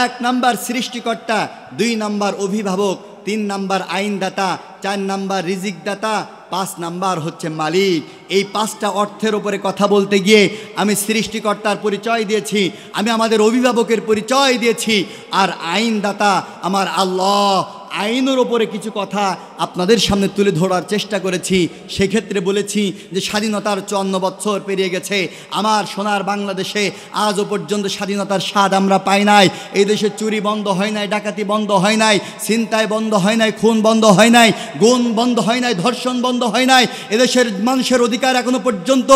1 নাম্বার সৃষ্টিকর্তা, 2 নাম্বার অভিভাবক, 3 নাম্বার আইনদাতা, 4 নাম্বার রিজিকদাতা, 5 নাম্বার হচ্ছে মালিক। এই 5টা অর্থের উপরে কথা বলতে গিয়ে আমি সৃষ্টিকর্তার পরিচয় দিয়েছি, আমি আমাদের অভিভাবকের পরিচয় দিয়েছি, আর আইনদাতা আমার আল্লাহ, আইনের ওপরে কিছু কথা আপনাদের সামনে তুলে ধরার চেষ্টা করেছি। সেক্ষেত্রে বলেছি যে স্বাধীনতার 54 বছর পেরিয়ে গেছে, আমার সোনার বাংলাদেশে আজও পর্যন্ত স্বাধীনতার স্বাদ আমরা পাই নাই। এই দেশে চুরি বন্ধ হয় নাই, ডাকাতি বন্ধ হয় নাই, ছিনতাই বন্ধ হয় নাই, খুন বন্ধ হয় নাই, গুম বন্ধ হয় নাই, ধর্ষণ বন্ধ হয় নাই, এদেশের মানুষের অধিকার এখনো পর্যন্ত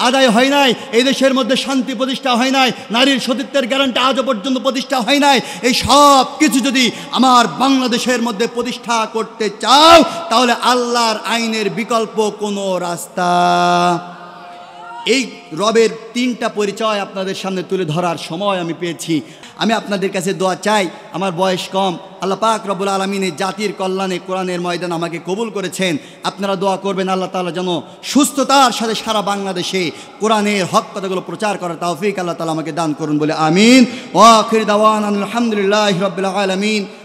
আদায় হয় নাই, এই দেশের মধ্যে শান্তি প্রতিষ্ঠা হয় নাই, নারীর সতীত্বের গ্যারান্টি আজও পর্যন্ত প্রতিষ্ঠা হয় নাই। এই সব কিছু যদি আমার বাংলাদেশের মধ্যে প্রতিষ্ঠা করতে চাও, তাহলে আল্লাহর আইনের বিকল্প কোনো রাস্তা। এই রবের 3টা পরিচয় আপনাদের সামনে তুলে ধরার সময় আমি পেয়েছি। আমি আপনাদের কাছে দোয়া চাই, আমার বয়স কম, আল্লাহ পাক রব্বুল আলামিন এই জাতির কল্যাণে কোরআনের ময়দান আমাকে কবুল করেছেন। আপনারা দোয়া করবেন আল্লাহ তাআলা যেন সুস্থতার সাথে সারা বাংলাদেশে কোরআনের হক কথাগুলো প্রচার করার তৌফিক আল্লাহ তাআলা আমাকে দান করুন বলে আমিন। ওয়া আখির দাওয়ানা আলহামদুলিল্লাহি রাব্বিল আলামিন।